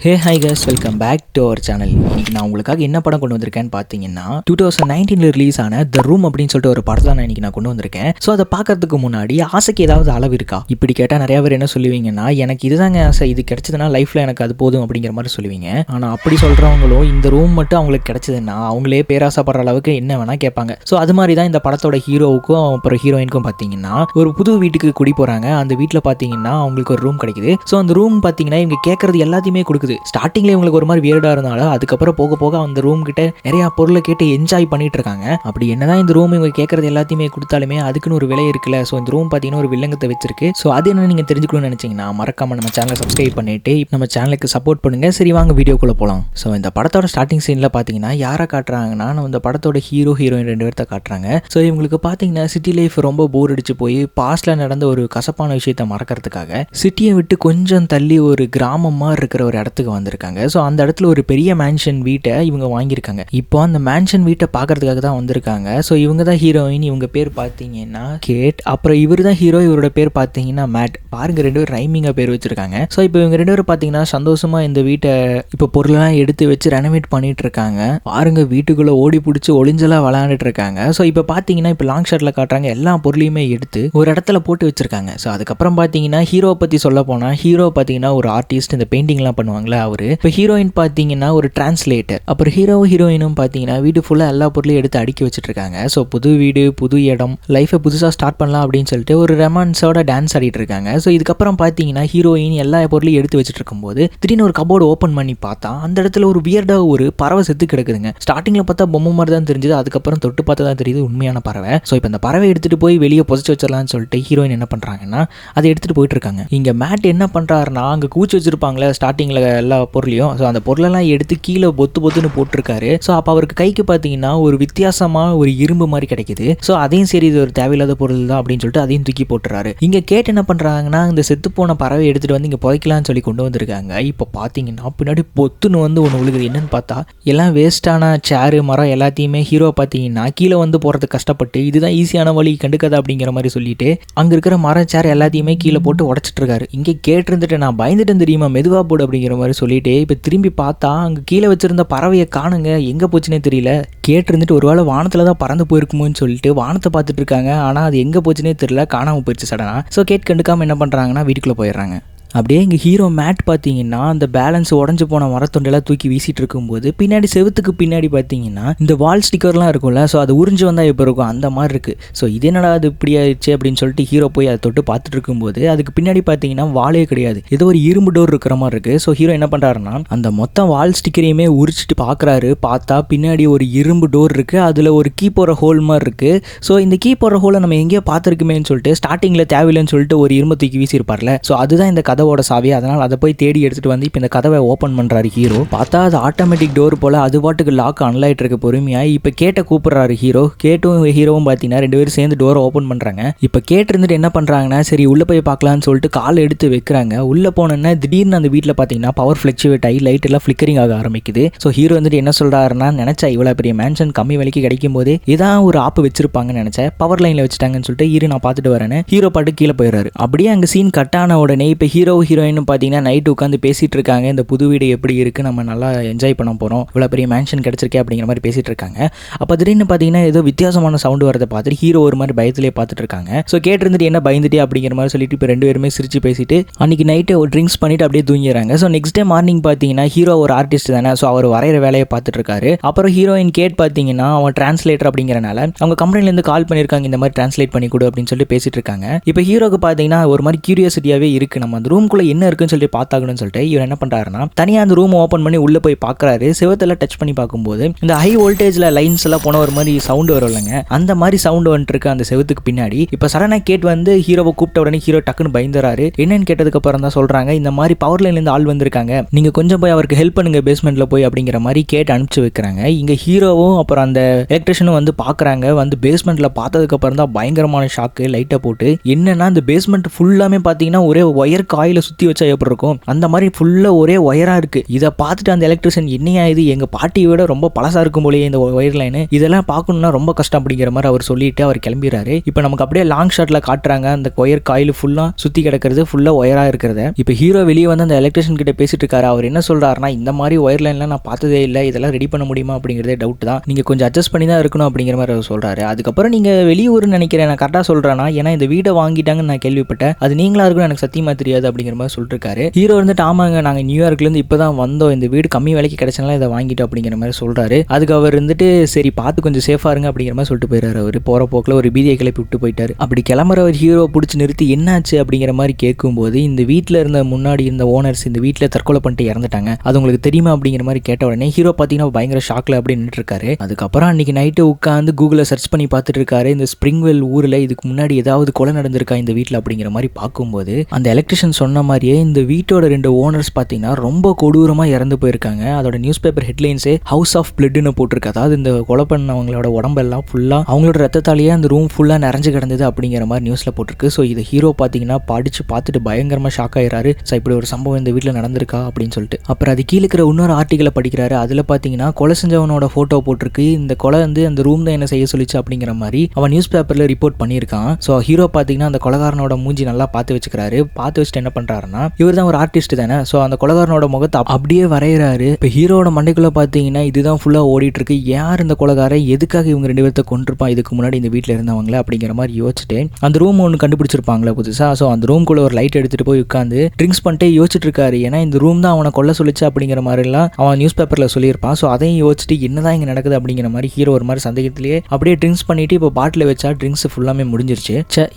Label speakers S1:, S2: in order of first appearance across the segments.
S1: Hey hi guys, welcome back to our channel. இன்னைக்கு நான் உங்களுக்காக என்ன படம் கொண்டு வந்திருக்கேன்னு பார்த்தீங்கன்னா 2019 ரிலீஸ் ஆன த ரூம் அப்படின்னு சொல்லிட்டு ஒரு படத்தை நான் இன்னைக்கு கொண்டு வந்திருக்கேன். ஸோ அதை பார்க்கறதுக்கு முன்னாடி ஆசைக்கு ஏதாவது அளவு இருக்கா? இப்படி கேட்டால் நிறைய பேர் என்ன சொல்லுவீங்கன்னா, எனக்கு இதுதாங்க ஆசை, இது கிடைச்சதுன்னா லைஃப்பில் எனக்கு அது போதும் அப்படிங்கிற மாதிரி சொல்லுவீங்க. ஆனால் அப்படி சொல்கிறவங்களும் இந்த ரூம் மட்டும் அவங்களுக்கு கிடைச்சதுன்னா அவங்களே பேராசைப்படுற அளவுக்கு என்ன வேணால் கேட்பாங்க. ஸோ அது மாதிரி தான் இந்த படத்தோட ஹீரோவுக்கும் அப்புறம் ஹீரோயினுக்கும் பார்த்தீங்கன்னா ஒரு புது வீட்டுக்கு குடி போகிறாங்க. அந்த வீட்டில் பார்த்தீங்கன்னா அவங்களுக்கு ஒரு ரூம் கிடைக்குது. ஸோ அந்த ரூம் பார்த்தீங்கன்னா இவங்க கேட்கறது எல்லாத்தையுமே கொடுக்குது. ஸ்டார்டிங்ல இவங்களுக்கு ஒரு மாதிரி வியர்டா இருந்தாலும் அதுக்கப்புறம் போக போக அந்த ரூம் கிட்ட நிறைய பொருளை கேட்டு என்ஜாய் பண்ணிட்டு இருக்காங்க. அப்படி என்னதான் இந்த ரூம் இவங்க கேட்கறது எல்லாத்தையுமே கொடுத்தாலுமே அதுக்குன்னு ஒரு விலை இருக்குல்ல. ஸோ இந்த ரூம் பார்த்தீங்கன்னா ஒரு வில்லங்கத்தை வச்சிருக்கு. ஸோ அது என்ன நீங்க தெரிஞ்சுக்கணும்னு நினைச்சீங்கன்னா மறக்காம நம்ம சேனலை சப்ஸ்கிரைப் பண்ணிட்டு நம்ம சேனலுக்கு சப்போர்ட் பண்ணுங்க. சரி வாங்க வீடியோக்குள்ள போகலாம். ஸோ இந்த படத்தோட ஸ்டார்டிங் சீன்ல பார்த்தீங்கன்னா யாரை காட்டுறாங்கன்னா இந்த படத்தோட ஹீரோ ஹீரோயின் ரெண்டு பேர்த்த காட்டுறாங்க. ஸோ இவங்களுக்கு பார்த்தீங்கன்னா சிட்டி லைஃப் ரொம்ப போர் அடிச்சு போய் பாஸ்ட்ல நடந்த ஒரு கசப்பான விஷயத்தை மறக்கிறதுக்காக சிட்டியை விட்டு கொஞ்சம் தள்ளி ஒரு கிராமமா இருக்கிற ஒரு இடத்துக்கு வந்திருக்காங்க. ஸோ அந்த இடத்துல ஒரு பெரிய மேன்ஷன் வீட்டை இவங்க வாங்கியிருக்காங்க. இப்போ அந்த மேன்ஷன் வீட்டை பார்க்கறதுக்காக தான் வந்திருக்காங்க. ஸோ இவங்க தான் ஹீரோயின். இவங்க பேர் பார்த்தீங்கன்னா கேட். அப்புறம் இவர் தான் ஹீரோ. இவரோட பேர் பார்த்தீங்கன்னா மேட். பாருங்க, ரெண்டு பேரும் ரைமிங்காக பேர் வச்சிருக்காங்க. ஸோ இப்போ இவங்க ரெண்டு பேரும் பார்த்தீங்கன்னா சந்தோஷமா இந்த வீட்டை இப்போ பொருளெல்லாம் எடுத்து வச்சு ரெனோவேட் பண்ணிட்டு இருக்காங்க. பாருங்க, வீட்டுக்குள்ள ஓடி பிடிச்சி ஒளிஞ்செல்லாம் விளையாண்டுட்டு இருக்காங்க. ஸோ இப்போ பார்த்தீங்கன்னா இப்போ லாங் ஷாட்ல காட்டுறாங்க. எல்லா பொருளையுமே எடுத்து ஒரு இடத்துல போட்டு வச்சிருக்காங்க. ஸோ அதுக்கப்புறம் பார்த்தீங்கன்னா ஹீரோவை பற்றி சொல்ல போனால் ஹீரோ பார்த்தீங்கன்னா ஒரு ஆர்டிஸ்ட், இந்த பெயிண்டிங்லாம் பண்ணுவாங்களே அவரு. இப்போ ஹீரோயின் பார்த்தீங்கன்னா ஒரு டிரான்ஸ்லேட்டர். அப்புறம் ஹீரோயினும் பார்த்தீங்கன்னா வீடு ஃபுல்லாக எல்லா பொருளையும் எடுத்து அடுக்கி வச்சுட்டு இருக்காங்க. ஸோ புது வீடு, புது இடம், லைஃபை புதுசாக ஸ்டார்ட் பண்ணலாம் அப்படின்னு சொல்லிட்டு ஒரு ரொமான்ஸோட டான்ஸ் ஆடிட்டு இருக்காங்க. ஸோ இதுக்கப்புறம் பார்த்தீங்கன்னா ஹீரோயின் எல்லா பொருளையும் எடுத்து வச்சுட்டு இருக்கும்போது திடீர்னு ஒரு கபோர்டு ஓப்பன் பண்ணி பார்த்தா அந்த இடத்துல ஒரு வியர்டா ஒரு பறவை செத்து கிடக்குதுங்க. ஸ்டார்டிங்ல பார்த்தா பொம்மை மாதிரி தான் தெரிஞ்சது. அதுக்கப்புறம் தொட்டு பார்த்தா தான் தெரியுது உண்மையான பறவை. ஸோ இப்போ இந்த பறவை எடுத்துட்டு போய் வெளியே புதைச்சு வச்சிடலாம்னு சொல்லிட்டு ஹீரோயின் என்ன பண்றாங்கன்னா அதை எடுத்துட்டு போயிட்டு இருக்காங்க. இங்க மேட் என்ன பண்றாருன்னா அங்க கூச்சி வச்சிருப்பாங்களே ஸ்டார்டிங்ல எல்லா பொருளையும், ஸோ அந்த பொருளெல்லாம் எடுத்து கீழே பொத்துன்னு போட்டிருக்காரு. ஸோ அப்போ அவருக்கு கைக்கு பார்த்தீங்கன்னா ஒரு வித்தியாசமாக ஒரு இரும்பு மாதிரி கிடைக்குது. ஸோ அதையும் சரி இது ஒரு தேவையில்லாத பொருள் தான் அப்படின்னு சொல்லிட்டு அதையும் தூக்கி போட்டுறாரு. இங்கே கேட்டு என்ன பண்ணுறாங்கன்னா இந்த செத்து போன பறவை எடுத்துகிட்டு வந்து இங்கே புதைக்கலாம்னு சொல்லி கொண்டு வந்திருக்காங்க. இப்போ பார்த்தீங்கன்னா பின்னாடி பொத்துன்னு வந்து ஒன்று விழுகுது. என்னன்னு பார்த்தா எல்லாம் வேஸ்டான சேரு மரம் எல்லாத்தையுமே ஹீரோ பார்த்தீங்கன்னா கீழே வந்து போகிறதுக்கு கஷ்டப்பட்டு இதுதான் ஈஸியான வழி கண்டுக்காத அப்படிங்கிற மாதிரி சொல்லிட்டு அங்கே இருக்கிற மரம் சேர் எல்லாத்தையுமே கீழே போட்டு உடச்சிட்டு இருக்காரு. இங்கே கேட்டிருந்துட்டு நான் பயந்துட்டு தெரியுமா மெதுவா போடு அப்படிங்கிற மாதிரி சொல்லிட்டு இப்போ திரும்பி பார்த்தா அங்கே கீழே வச்சிருந்த பறவையை காணுங்க, எங்கே போச்சுன்னே தெரியல. கேட்டிருந்துட்டு ஒரு வேளை வானத்தில் தான் பறந்து போயிருக்குமோன்னு சொல்லிட்டு வானத்தை பார்த்துட்டு இருக்காங்க. ஆனால் அது எங்கே போச்சுன்னே தெரியல, காணாமல் போயிடுச்சு சடனா. ஸோ கேட் கண்டுக்காமல் என்ன பண்ணுறாங்கன்னா வீட்டுக்குள்ளே போயிடுறாங்க. அப்படியே இங்கே ஹீரோ மேட் பார்த்தீங்கன்னா அந்த பேலன்ஸ் உடஞ்சி போன மரத்துண்டெல்லாம் தூக்கி வீசிட்டு இருக்கும்போது பின்னாடி செவுத்துக்கு பின்னாடி பார்த்தீங்கன்னா இந்த வால் ஸ்டிக்கர்லாம் இருக்கும்ல, ஸோ அது உறிஞ்சு வந்தால் எப்போ இருக்கும் அந்த மாதிரி இருக்குது. ஸோ இது என்னடா அது இப்படி ஆயிடுச்சு அப்படின்னு சொல்லிட்டு ஹீரோ போய் அதை தொட்டு பார்த்துட்டு இருக்கும்போது அதுக்கு பின்னாடி பார்த்தீங்கன்னா வாலே கிடையாது, ஏதோ ஒரு இரும்பு டோர் இருக்கிற மாதிரி இருக்குது. ஸோ ஹீரோ என்ன பண்ணுறாருன்னா அந்த மொத்த வால் ஸ்டிக்கரையுமே உரிச்சிட்டு பார்க்குறாரு. பார்த்தா பின்னாடி ஒரு இரும்பு டோர் இருக்குது, அதில் ஒரு கீ போகிற ஹோல் மாதிரி இருக்குது. ஸோ இந்த கீ போகிற ஹோலை நம்ம எங்கேயோ பார்த்துருக்குமேன்னு சொல்லிட்டு ஸ்டார்டிங்கில் தேவையில்லைன்னு சொல்லிட்டு ஒரு இரும்பு தூக்கி வீசியிருப்பார்ல, ஸோ அதுதான் இந்த கதவோட சாவி. அதனால் அதை போய் தேடி எடுத்துட்டு வந்து இப்போ இந்த கதவை ஓப்பன் பண்ணுறாரு ஹீரோ. பார்த்தா அது ஆட்டோமேட்டிக் டோர் போல் அது பாட்டுக்கு லாக் அன்லாயிட்டு இருக்க பொறுமையாக. இப்போ கேட்டை கூப்பிட்றாரு ஹீரோ. கேட்டும் ஹீரோவும் பார்த்தீங்கன்னா ரெண்டு பேரும் சேர்ந்து டோரை ஓப்பன் பண்ணுறாங்க. இப்போ கேட்டு இருந்துட்டு என்ன பண்ணுறாங்கன்னா சரி உள்ளே போய் பார்க்கலான்னு சொல்லிட்டு காலை எடுத்து வைக்கிறாங்க. உள்ளே போனோன்னா திடீர்னு அந்த வீட்டில் பார்த்தீங்கன்னா பவர் ஃப்ளக்சுவேட் ஆகி லைட் எல்லாம் ஃப்ளிக்கரிங் ஆக ஆரம்பிக்குது. ஸோ ஹீரோ வந்துட்டு என்ன சொல்கிறாருன்னா நினச்சா இவ்வளோ பெரிய மேன்ஷன் கம்மி விலைக்கு கிடைக்கும் போது ஏதாவது ஒரு ஆப்பு வச்சிருப்பாங்கன்னு நினச்சேன், பவர் லைனில் வச்சுட்டாங்கன்னு சொல்லிட்டு ஹீரோ நான் பார்த்துட்டு வரேன்னு ஹீரோ பாட்டு கீழே போயிடுறாரு. அப்படியே அங்கே சீன் கட் ஆன உடனே இப்போ ஹீரோ ஹீரோயின் பார்த்தீங்கன்னா நைட்டு உட்காந்து பேசிட்டு இருக்காங்க. இந்த புது வீடு எப்படி இருக்கு, நம்ம நல்லா என்ஜாய் பண்ண போறோம், இவ்வளோ பெரிய மேன்ஷன் கிடைச்சிருக்கே அப்படிங்கிற மாதிரி பேசிட்டு இருக்காங்க. அப்போ திடீர்னு பார்த்தீங்கன்னா ஏதோ வித்தியாசமான சவுண்டு வரதை பார்த்துட்டு ஹீரோ ஒரு மாதிரி பயத்திலே பார்த்துட்டு இருக்காங்க. ஸோ கேட்டிருந்துட்டு என்ன பயந்துட்டே அப்படிங்கிற மாதிரி சொல்லிட்டு இப்போ ரெண்டு பேருமே சிரிச்சு பேசிட்டு அன்னைக்கு நைட்டு ஒரு ட்ரிங்க்ஸ் பண்ணிட்டு அப்படியே தூங்கிடுறாங்க. ஸோ நெக்ஸ்ட் டே மார்னிங் பார்த்தீங்கன்னா ஹீரோ ஒரு ஆர்டிஸ்ட் தானே, ஸோ அவர் வரைகிற வேலையை பார்த்துட்டு இருக்காரு. அப்புறம் ஹீரோயின் கேட் பார்த்தீங்கன்னா அவன் டிரான்ஸ்லேட்டர் அப்படிங்கிறனால அவங்க கம்பெனிலேருந்து கால் பண்ணியிருக்காங்க இந்த மாதிரி டிரான்ஸ்லேட் பண்ணி கொடு அப்படின்னு சொல்லிட்டு பேசிட்டு இருக்காங்க. இப்போ ஹீரோக்கு பார்த்தீங்கன்னா ஒரு மாதிரி கியூரியாசிட்டியாவே இருக்கு, நம்ம அந்த ரூம்குள்ள என்ன இருக்குன்னு சொல்லிட்டு பார்த்தாங்கன்னு சொல்லிட்டு இவர் என்ன பண்றாருன்னா தனியாக அந்த ரூம் ஓப்பன் பண்ணி உள்ள போய் பார்க்குறாரு. செவத்தெல்லாம் டச் பண்ணி பார்க்கும்போது இந்த ஹை வோல்டேஜில் லைன்ஸ் எல்லாம் போன ஒரு மாதிரி சவுண்டு வரும் இல்லைங்க, அந்த மாதிரி சவுண்டு வந்துட்டு இருக்கு அந்த செவத்துக்கு பின்னாடி. இப்போ சடனாக கேட் வந்து ஹீரோவை கூப்பிட்ட உடனே ஹீரோ டக்குன்னு பயந்துறாரு. என்னன்னு கேட்டதுக்கு அப்புறம் தான் சொல்றாங்க இந்த மாதிரி பவர் லைன்லேருந்து ஆள் வந்திருக்காங்க, நீங்க கொஞ்சம் போய் அவருக்கு ஹெல்ப் பண்ணுங்க பேஸ்மெண்ட்ல போய் அப்படிங்கிற மாதிரி கேட் அனுப்பிச்சு வைக்கிறாங்க. இங்க ஹீரோவும் அப்புறம் அந்த எலக்ட்ரிஷனும் வந்து பார்க்குறாங்க. வந்து பேஸ்மெண்ட்ல பார்த்ததுக்கு அப்புறம் தான் பயங்கரமான ஷாக்கு லைட்டை போட்டு. என்னன்னா இந்த பேஸ்மெண்ட் ஃபுல்லாமே பார்த்தீங்கன்னா ஒரே ஒயர் காயில் காயில சுற்றி வச்சா எப்படி இருக்கும் அந்த மாதிரி ஃபுல்லாக ஒரே ஒயராக இருக்குது. இதை பார்த்துட்டு அந்த எலக்ட்ரிஷியன் என்னையா இது எங்கள் பாட்டியை விட ரொம்ப பழசாக இருக்கும் போலயே இந்த ஒயர் லைனு, இதெல்லாம் பார்க்கணும்னா ரொம்ப கஷ்டம் அப்படிங்கிற மாதிரி அவர் சொல்லிட்டு அவர் கிளம்பிடுறாரு. இப்போ நமக்கு அப்படியே லாங் ஷாட்டில் காட்டுறாங்க அந்த ஒயர் காயில் ஃபுல்லாக சுற்றி கிடக்கிறது ஃபுல்லாக ஒயராக இருக்கிறத. இப்போ ஹீரோ வெளியே வந்து அந்த எலக்ட்ரிஷியன் கிட்ட பேசிட்டு இருக்காரு. அவர் என்ன சொல்றாருன்னா, இந்த மாதிரி ஒயர் லைன்லாம் நான் பார்த்ததே இல்லை, இதெல்லாம் ரெடி பண்ண முடியுமா அப்படிங்கிறதே டவுட் தான், நீங்கள் கொஞ்சம் அட்ஜஸ்ட் பண்ணி தான் இருக்கணும் அப்படிங்கிற மாதிரி அவர் சொல்கிறாரு. அதுக்கப்புறம் நீங்கள் வெளியூர்னு நினைக்கிறேன், நான் கரெக்டாக சொல்கிறேன்னா, ஏன்னா இந்த வீடை வாங்கிட்டாங்கன்னு நான் கேள்விப்பட்டேன், அது நீங்களா இருக்கணும் எனக்கு சத்தியமாக தெரியாது அப்படிங்கிற மாதிரி சொல்லிருக்காரு. ஹீரோ வந்துட்டு ஆமாங்க நாங்கள் நியூயார்க்லேருந்து இப்போ தான் வந்தோம், இந்த வீடு கம்மி விலைக்கு கிடைச்சனால இதை வாங்கிட்டோம் அப்படிங்கிற மாதிரி சொல்கிறாரு. அதுக்கு அவர் வந்துட்டு சரி பார்த்து கொஞ்சம் சேஃபாக இருங்க அப்படிங்கிற மாதிரி சொல்லிட்டு போயிடுறாரு. அவர் போகிற போக்கில் ஒரு பீதியை கிளப்பி விட்டு போயிட்டார். அப்படி கிளம்புறவர் ஹீரோ பிடிச்சி நிறுத்தி என்னாச்சு அப்படிங்கிற மாதிரி கேட்கும்போது, இந்த வீட்டில் இருந்த முன்னாடி இருந்த ஓனர்ஸ் இந்த வீட்டில் தற்கொலை பண்ணிட்டு இறந்துட்டாங்க, அது உங்களுக்கு தெரியுமா அப்படிங்கிற மாதிரி கேட்ட உடனே ஹீரோ பார்த்தீங்கன்னா பயங்கர ஷாக்ல அப்படி நின்றுட்டு இருக்காரு. அதுக்கப்புறம் அன்னைக்கு நைட்டு உட்காந்து கூகுளில் சர்ச் பண்ணி பார்த்துட்டு இருக்காரு. இந்த ஸ்ப்ரிங்வெல் ஊரில் இதுக்கு முன்னாடி ஏதாவது கொலை நடந்திருக்கா இந்த வீட்டில் அப்படிங்கிற மாதிரி பார்க்கும்போது, அந்த எலக்ட்ரிஷியன் சொன்ன மாதிரியே இந்த வீட்டோட 2 ஓனர்ஸ் பார்த்தீங்கன்னா ரொம்ப கொடூரமாக இறந்து போயிருக்காங்க. அதோட நியூஸ் பேப்பர் ஹெட்லைன்ஸே ஹவுஸ் ஆஃப் பிளட்னு போட்டிருக்கு. அதாவது இந்த கொலை பண்ணவங்களோட உடம்பெல்லாம் ஃபுல்லாக அவங்களோட ரத்தத்தாலேயே அந்த ரூம் ஃபுல்லாக நிறைஞ்சு கிடந்தது அப்படிங்கிற மாதிரி நியூஸில் போட்டிருக்கு. ஸோ இது ஹீரோ பார்த்தீங்கன்னா படித்து பார்த்துட்டு பயங்கரமாக ஷாக் ஆகிறாரு. ஸோ இப்படி ஒரு சம்பவம் இந்த வீட்டில் நடந்திருக்கா அப்படின்னு சொல்லிட்டு. அப்புறம் அது கீழே இருக்கிற இன்னொரு ஆர்டிக்கலை படிக்கிறாரு. அதில் பார்த்தீங்கன்னா கொலை செஞ்சவனோட ஃபோட்டோ போட்டிருக்கு. இந்த கொலை வந்து அந்த ரூம் தான் என்ன செய்ய சொல்லிச்சு அப்படிங்கிற மாதிரி அவன் நியூஸ் பேப்பரில் ரிப்போர்ட் பண்ணியிருக்கான். ஸோ ஹீரோ பார்த்தீங்கன்னா அந்த கொலைகாரனோட மூஞ்சி நல்லா பார்த்து வச்சுக்கிறாரு. பார்த்து வச்சுட்டு என்ன பண்ணுறாருன்னா, இவர் தான் ஒரு ஆர்டிஸ்ட் தானே, ஸோ அந்த கொலைகாரனோட முகத்தை அப்படியே வரைகிறாரு. இப்போ ஹீரோட மண்டைக்குள்ளே பார்த்தீங்கன்னா இதுதான் ஃபுல்லாக ஓடிட்டு இருக்கு. யார் இந்த கொலைகாரன், எதுக்காக இவங்க 2 பேர்த்த கொண்டிருப்பான் இதுக்கு முன்னாடி இந்த வீட்டில் இருந்தவங்கள அப்படிங்கிற மாதிரி யோசிச்சுட்டு அந்த ரூம் ஒன்று கண்டுபிடிச்சிருப்பாங்களே புதுசாக. ஸோ அந்த ரூம்குள்ளே ஒரு லைட் எடுத்துகிட்டு போய் உட்காந்து ட்ரிங்க்ஸ் பண்ணிட்டே யோசிச்சுட்டு இருக்காரு. ஏன்னா இந்த ரூம் தான் அவனை கொல்ல சொல்லிச்சு அப்படிங்கிற மாதிரிலாம் அவன் நியூஸ் பேப்பரில் சொல்லியிருப்பான். ஸோ அதையும் யோசிச்சுட்டு என்னதான் இங்கே நடக்குது அப்படிங்கிற மாதிரி ஹீரோ ஒரு மாதிரி சந்தேகத்திலேயே அப்படியே ட்ரிங்க்ஸ் பண்ணிட்டு இப்போ பாட்டில் வச்சா ட்ரிங்க்ஸ் ஃபுல்லாமே முடிஞ்சிருச்சு.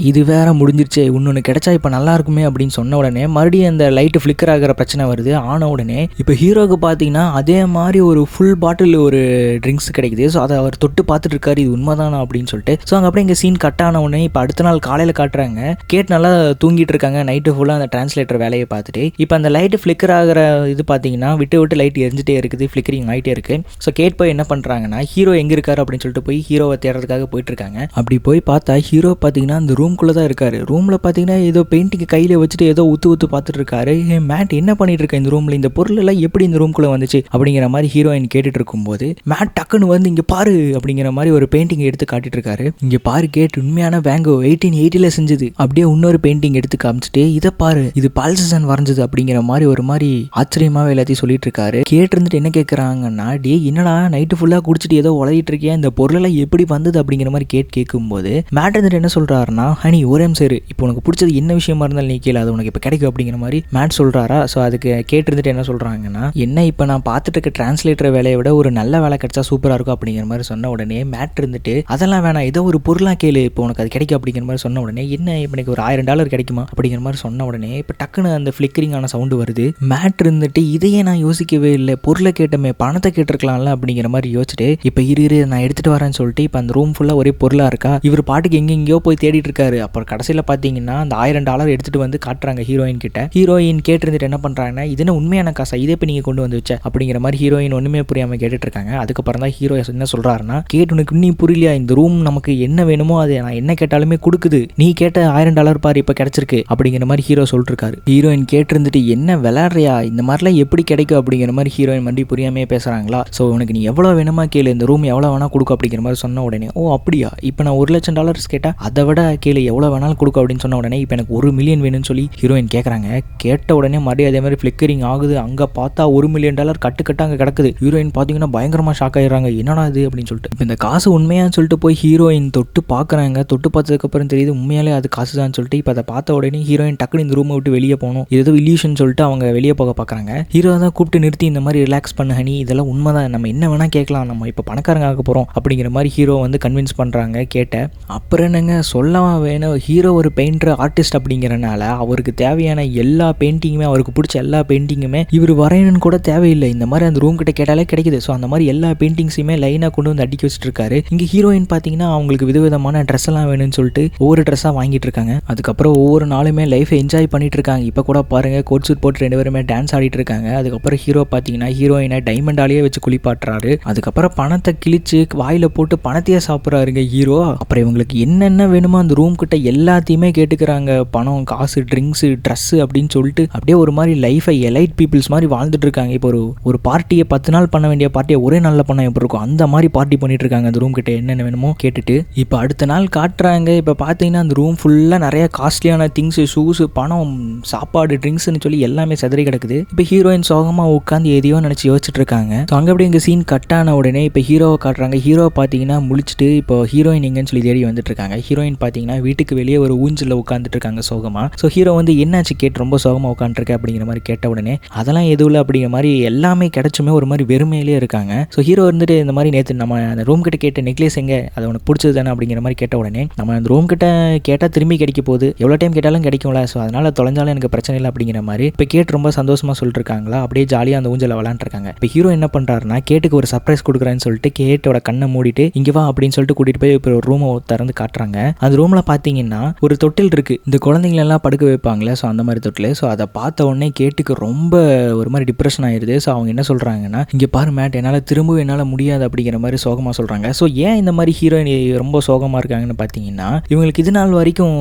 S1: இது வேற முடிஞ்சிருச்சு, இன்னொன்று கிடைச்சா இப்போ நல்லா இருக்குமே அப்படின்னு சொன்ன உடனே மறுபடியும் அந்த லைட்டு ஃபிளிக்கர் ஆகிற பிரச்சனை வருது. ஆன உடனே இப்போ ஹீரோக்கு பார்த்தீங்கன்னா அதே மாதிரி ஒரு ஃபுல் பாட்டில் ஒரு ட்ரிங்க்ஸ் கிடைக்குது. ஸோ அதை அவர் தொட்டு பார்த்துட்டு இருக்காரு, இது உண்மைதானா அப்படின்னு சொல்லிட்டு. ஸோ அங்கே அப்படியே இங்கே சீன் கட் ஆன உடனே இப்போ அடுத்த நாள் காலையில் காட்டுறாங்க. கேட் நல்லா தூங்கிட்டு இருக்காங்க நைட்டு ஃபுல்லாக அந்த டிரான்ஸ்லேட்டர் வேலையை பார்த்துட்டு. இப்போ அந்த லைட்டு ஃபிளிக்கர் ஆகிற இது பார்த்தீங்கன்னா விட்டு விட்டு லைட் எரிஞ்சிட்டே இருக்குது, ஃபிளிக்கரிங் ஆகிட்டே இருக்கு. ஸோ கேட் போய் என்ன பண்ணுறாங்கன்னா, ஹீரோ எங்கே இருக்காரு அப்படின்னு சொல்லிட்டு போய் ஹீரோவை தேடுறதுக்காக போயிட்டு இருக்காங்க. அப்படி போய் பார்த்தா ஹீரோ பார்த்தீங்கன்னா அந்த ரூம்குள்ளே தான் இருக்காரு. ரூமில் பார்த்தீங்கன்னா ஏதோ பெயிண்டிங் கையில் வச்சுட்டு ஏதோ ஊத்து பார்த்துட்டு இருக்காரு. மேட் என்ன பண்ணிட்டு இருக்க இந்த ரூமில், இந்த பொருள் எல்லாம் எப்படி இந்த ரூம்குள்ளே வந்துச்சு அப்படிங்கிற மாதிரி ஹீரோயின் கேட்டுட்டு இருக்கும்போது மேட் டக்குன்னு வந்து இங்கே பாரு அப்படிங்கிற மாதிரி ஒரு பெயிண்டிங் எடுத்து காட்டிட்டு இருக்காரு. இங்கே பாரு கேட், உண்மையான வேங்கோ 1880 செஞ்சது. அப்படியே இன்னொரு பெயிண்டிங் எடுத்து காமிச்சிட்டு இதை பாரு, இது பால்சன் வரைஞ்சது அப்படிங்கிற மாதிரி ஒரு மாதிரி ஆச்சரியமாவே எல்லாத்தையும் சொல்லிட்டு இருக்காரு. கேட்டு இருந்துட்டு என்ன கேட்குறாங்கன்னா, டே என்னடா நைட்டு ஃபுல்லாக குடிச்சிட்டு ஏதோ உலகிட்டு இருக்கியா, இந்த பொருளெல்லாம் எப்படி வந்தது அப்படிங்கிற மாதிரி கேட்கும்போது மேட் இருந்துட்டு என்ன சொல்றாருன்னா, ஹனி ஒரே சரி இப்போ உனக்கு பிடிச்சது என்ன விஷயமா இருந்தாலும் நீ கேளு, அது உனக்கு இப்போ கிடைக்கும் அப்படிங்கிற மாதிரி மேட் சொல்றாரா. ஸோ அதுக்கு கேட்டு இருந்துட்டு என்ன சொல்றாங்கன்னா, என்ன இப்போ நான் பார்த்துட்டு இருக்க டிரான்ஸ்லேட்டர் வேலையை விட ஒரு நல்ல வேலை கிடைச்சா சூப்பராக இருக்கும் அப்படிங்கிற மாதிரி சொன்ன உடனே மேட் இருந்துட்டு அதெல்லாம் வேணாம், ஏதோ ஒரு பொருளாக கேளு இப்போ உனக்கு அது கிடைக்கும் அப்படிங்கிற மாதிரி சொன்ன உடனே, என்ன இப்போ எனக்கு ஒரு $1000 கிடைக்குமா அப்படிங்கிற மாதிரி சொன்ன உடனே இப்போ டக்குன்னு அந்த ஃபிளிக்கரிங் ஆன சவுண்டு வருது. மேட் இருந்துட்டு இதையே நான் யோசிக்கவே இல்லை, பொருளை கேட்டமே பணத்தை கேட்டிருக்கலாம்ல அப்படிங்கிற மாதிரி யோசிச்சுட்டு இப்போ இரு நான் எடுத்துட்டு வரேன்னு சொல்லிட்டு இப்போ அந்த ரூம் ஃபுல்லாக ஒரே பொருளாக இருக்கா. இவர் பாட்டுக்கு எங்கெங்கயோ போய் தேடிட்டு இருக்காரு. அப்புறம் கடைசியில் பார்த்தீங்கன்னா அந்த $1000 எடுத்துட்டு வந்து காட்டுறாங்க ஹீரோயின் கிட்ட. ஹீரோயின் கேட்டிருந்துட்டு என்ன பண்ணுறாங்கன்னா, இது என்ன உண்மையான காசா, இதே இப்போ நீங்கள் கொண்டு வந்து வச்ச அப்படிங்கிற மாதிரி ஹீரோயின் ஒன்றுமே புரியாமல் கேட்டுட்டு இருக்காங்க. அதுக்கப்புறம் தான் ஹீரோ என்ன சொல்கிறாருன்னா, கேட்டு உனக்கு இன்னும் புரியலையா, இந்த ரூம் நமக்கு என்ன வேணுமோ அது நான் என்ன கேட்டாலுமே கொடுக்குது, நீ கேட்ட $1000 பாரு இப்போ கிடைச்சிருக்கு அப்படிங்கிற மாதிரி ஹீரோ சொல்லிட்டு இருக்காரு. ஹீரோயின் கேட்டிருந்துட்டு என்ன விளையாடுறியா, இந்த மாதிரிலாம் எப்படி கிடைக்கும் அப்படிங்கிற மாதிரி ஹீரோயின் மண்டி புரியாமே பேசுகிறாங்களா. ஸோ உனக்கு நீ எவ்வளோ வேணுமா கேளு, இந்த ரூம் எவ்வளோ வேணால் கொடுக்கும் அப்படிங்கிற மாதிரி சொன்ன உடனே, ஓ அப்படியா, இப்போ நான் $1,00,000 கேட்டால் அதை விட கேளு எவ்வளோ வேணாலும் கொடுக்கும் அப்படின்னு சொன்ன உடனே இப்போ எனக்கு $1 மில்லியன் வேணும்னு சொல்லி ஹீரோயின் கேட்குறாங்க. கேட்ட உடனே மறுபடியும் அதே மாதிரி ஃபிளிக்கரிங் ஆகுது. அங்கே பார்த்தா $1 மில்லியன் கட்டு அங்கே கிடக்குது. ஹீரோயின் பார்த்தீங்கன்னா பயங்கரமாக ஷாக் ஆயிடுறாங்க, என்னடா இது அப்படின்னு சொல்லிட்டு. இப்போ இந்த காசு உண்மையான்னு சொல்லிட்டு போய் ஹீரோயின் தொட்டு பார்க்குறாங்க. தொட்டு பார்த்ததுக்கப்புறம் தெரியுது உண்மையாலே அது காசு தான் சொல்லிட்டு. இப்போ அதை பார்த்த உடனே ஹீரோயின் டக்குனு இந்த ரூமை விட்டு வெளியே போகணும், இது ஏதோ இல்யூஷன் சொல்லிட்டு அவங்க வெளியே போக பார்க்குறாங்க. ஹீரோ தான் கூப்பிட்டு நிறுத்தி இந்த மாதிரி ரிலாக்ஸ் பண்ண ஹனி, இதெல்லாம் உண்மை தான், நம்ம என்ன வேணால் கேட்கலாம், நம்ம இப்போ பணக்காரங்க ஆக போகிறோம் அப்படிங்கிற மாதிரி ஹீரோ வந்து கன்வின்ஸ் பண்ணுறாங்க கேட்ட. அப்புறம் என்னங்க சொல்லவா வேணும், ஹீரோ ஒரு பெயிண்டர் ஆர்டிஸ்ட் அப்படிங்கிறனால அவருக்கு தேவையான எல்லா பெயிண்டிங்குமே, அவருக்கு பிடிச்ச எல்லா பெயிண்டிங்குமே இவர் வரையணும்னு கூட தேவையில்லை, இந்த மாதிரி அந்த ரூம் கிட்ட கேட்டாலே கிடைக்குது. ஸோ அந்த மாதிரி எல்லா பெயிண்டிங்ஸுமே லைனாக கொண்டு வந்து அடிக்க வச்சுட்டு இருக்காரு. இங்கே ஹீரோயின் பார்த்தீங்கன்னா அவங்களுக்கு விதவிதமான ட்ரெஸ் எல்லாம் வேணும்னு சொல்லிட்டு ஒவ்வொரு ட்ரெஸ்ஸாக வாங்கிட்டு இருக்காங்க. அதுக்கப்புறம் ஒவ்வொரு நாளுமே லைஃபை என்ஜாய் பண்ணிட்டு இருக்காங்க. இப்போ கூட பாருங்க கோட் சூட் போட்டு 2 பேருமே டான்ஸ் ஆடிட்டு இருக்காங்க. அதுக்கப்புறம் ஹீரோ பார்த்தீங்கன்னா ஹீரோயினை டைமண்டாலேயே வச்சு குளிப்பாட்டுறாரு. அதுக்கப்புறம் பணத்தை கிழிச்சு வாயில போட்டு பணத்தையே சாப்பிட்றாருங்க ஹீரோ. அப்புறம் இவங்களுக்கு என்னென்ன வேணுமோ அந்த ரூம் கிட்ட எல்லாத்தையுமே கேட்டுக்கிறாங்க, பணம், காசு, ட்ரிங்க்ஸு, ட்ரெஸ்ஸு அப்படின்னு சொல்லிட்டு அப்படியே ஒரு மாதிரி லைஃபை எலைட் பீப்புள்ஸ் மாதிரி வாழ்ந்துட்டு இருக்காங்க. இப்போ ஒரு பார்ட்டியை 10 நாள் பண்ண வேண்டிய பார்ட்டியை ஒரே நாளில் பண்ண எப்படி இருக்கும் அந்த மாதிரி பார்ட்டி பண்ணிட்டு இருக்காங்க அந்த ரூம் கிட்ட என்னென்ன வேணுமோ கேட்டுட்டு. இப்போ அடுத்த நாள் காட்டுறாங்க. இப்போ பார்த்தீங்கன்னா அந்த ரூம் ஃபுல்லாக நிறைய காஸ்ட்லியான திங்ஸு, ஷூஸு, பணம், சாப்பாடு, ட்ரிங்க்ஸ்னு சொல்லி எல்லாமே செதறி கிடக்குது. இப்போ ஹீரோயின் சோகமாக உட்காந்து எதையோ நினச்சி யோசிச்சுட்டு இருக்காங்க. ஸோ அங்கே அப்படியே இங்கே சீன் கட் ஆன உடனே இப்போ ஹீரோவை காட்டுறாங்க. ஹீரோவை பார்த்தீங்கன்னா முழிச்சிட்டு இப்போ ஹீரோயின் எங்கன்னு சொல்லி தேடி வந்துட்டு இருக்காங்க. ஹீரோயின் பார்த்தீங்கன்னா வீட்டுக்கு வெளியே ஒரு ஊஞ்சில் உட்காந்துட்டு இருக்காங்க சோகமாக. ஸோ ஹீரோ வந்து என்னாச்சு கேட்டு ரொம்ப சோகமாக உட்காந்துருக்க அப்படிங்கிற மாதிரி கேட்ட உடனே அதெல்லாம் எதுவும் இல்லை அப்படிங்கிற மாதிரி எல்லாமே கிடைச்சுமே ஒரு மாதிரி வெறுமையிலே இருக்காங்க. ஸோ ஹீரோ வந்துட்டு இந்த மாதிரி நேற்று நம்ம அந்த ரூம் கிட்ட கேட்ட நெக்லஸ் எங்கே, அது உனக்கு பிடிச்சது தானே அப்படிங்கிற மாதிரி கேட்ட உடனே நம்ம அந்த ரூம் கிட்ட கேட்டால் திரும்பி கிடைக்க போகுது, எவ்வளோ டைம் கேட்டாலும் கிடைக்கும்ல, ஸோ அதனால் தொலைஞ்சாலும் எனக்கு பிரச்சனை இல்லை அப்படிங்கிற மாதிரி இப்போ கேட்டு ரொம்ப சந்தோஷமாக சொல்லிட்டு இருக்காங்களா. அப்படியே ஜாலியாக அந்த ஊஞ்சலை விளாண்டுருக்காங்க. இப்போ ஹீரோ என்ன பண்ணுறாருன்னா கேட்டுக்கு ஒரு சர்ப்ரைஸ் கொடுக்குறேன்னு சொல்லிட்டு கேட்டோட கண்ணை மூடிட்டு இங்கே வா அப்படின்னு சொல்லிட்டு கூட்டிகிட்டு போய் இப்போ ஒரு ரூமை திறந்து காட்டுறாங்க. அந்த ரூமில் பார்த்தீங்கன்னா ஒரு தொட்டில் இருக்குது, இந்த குழந்தைங்களெல்லாம் படுக்க வைப்பாங்களே, ஸோ அந்த மாதிரி தொட்டில். ஸோ அதை பார்த்த உடனே கேட்டுக்கு ரொம்ப ஒரு மாதிரி டிப்ரெஷன் ஆயிடுது. ஸோ அவங்க என்ன சொல்கிறாங்கன்னா இங்கே பாரு மேட், என்னால் திரும்பவும் என்னால் முடியாது அப்படிங்கிற மாதிரி சோகமாக சொல்கிறாங்க. ஸோ ஏன் இந்த மாதிரி ஹீரோயின் ரொம்ப சோகமாக இருக்காங்கன்னு பார்த்தீங்கன்னா இவங்களுக்கு இது நாள் வரைக்கும்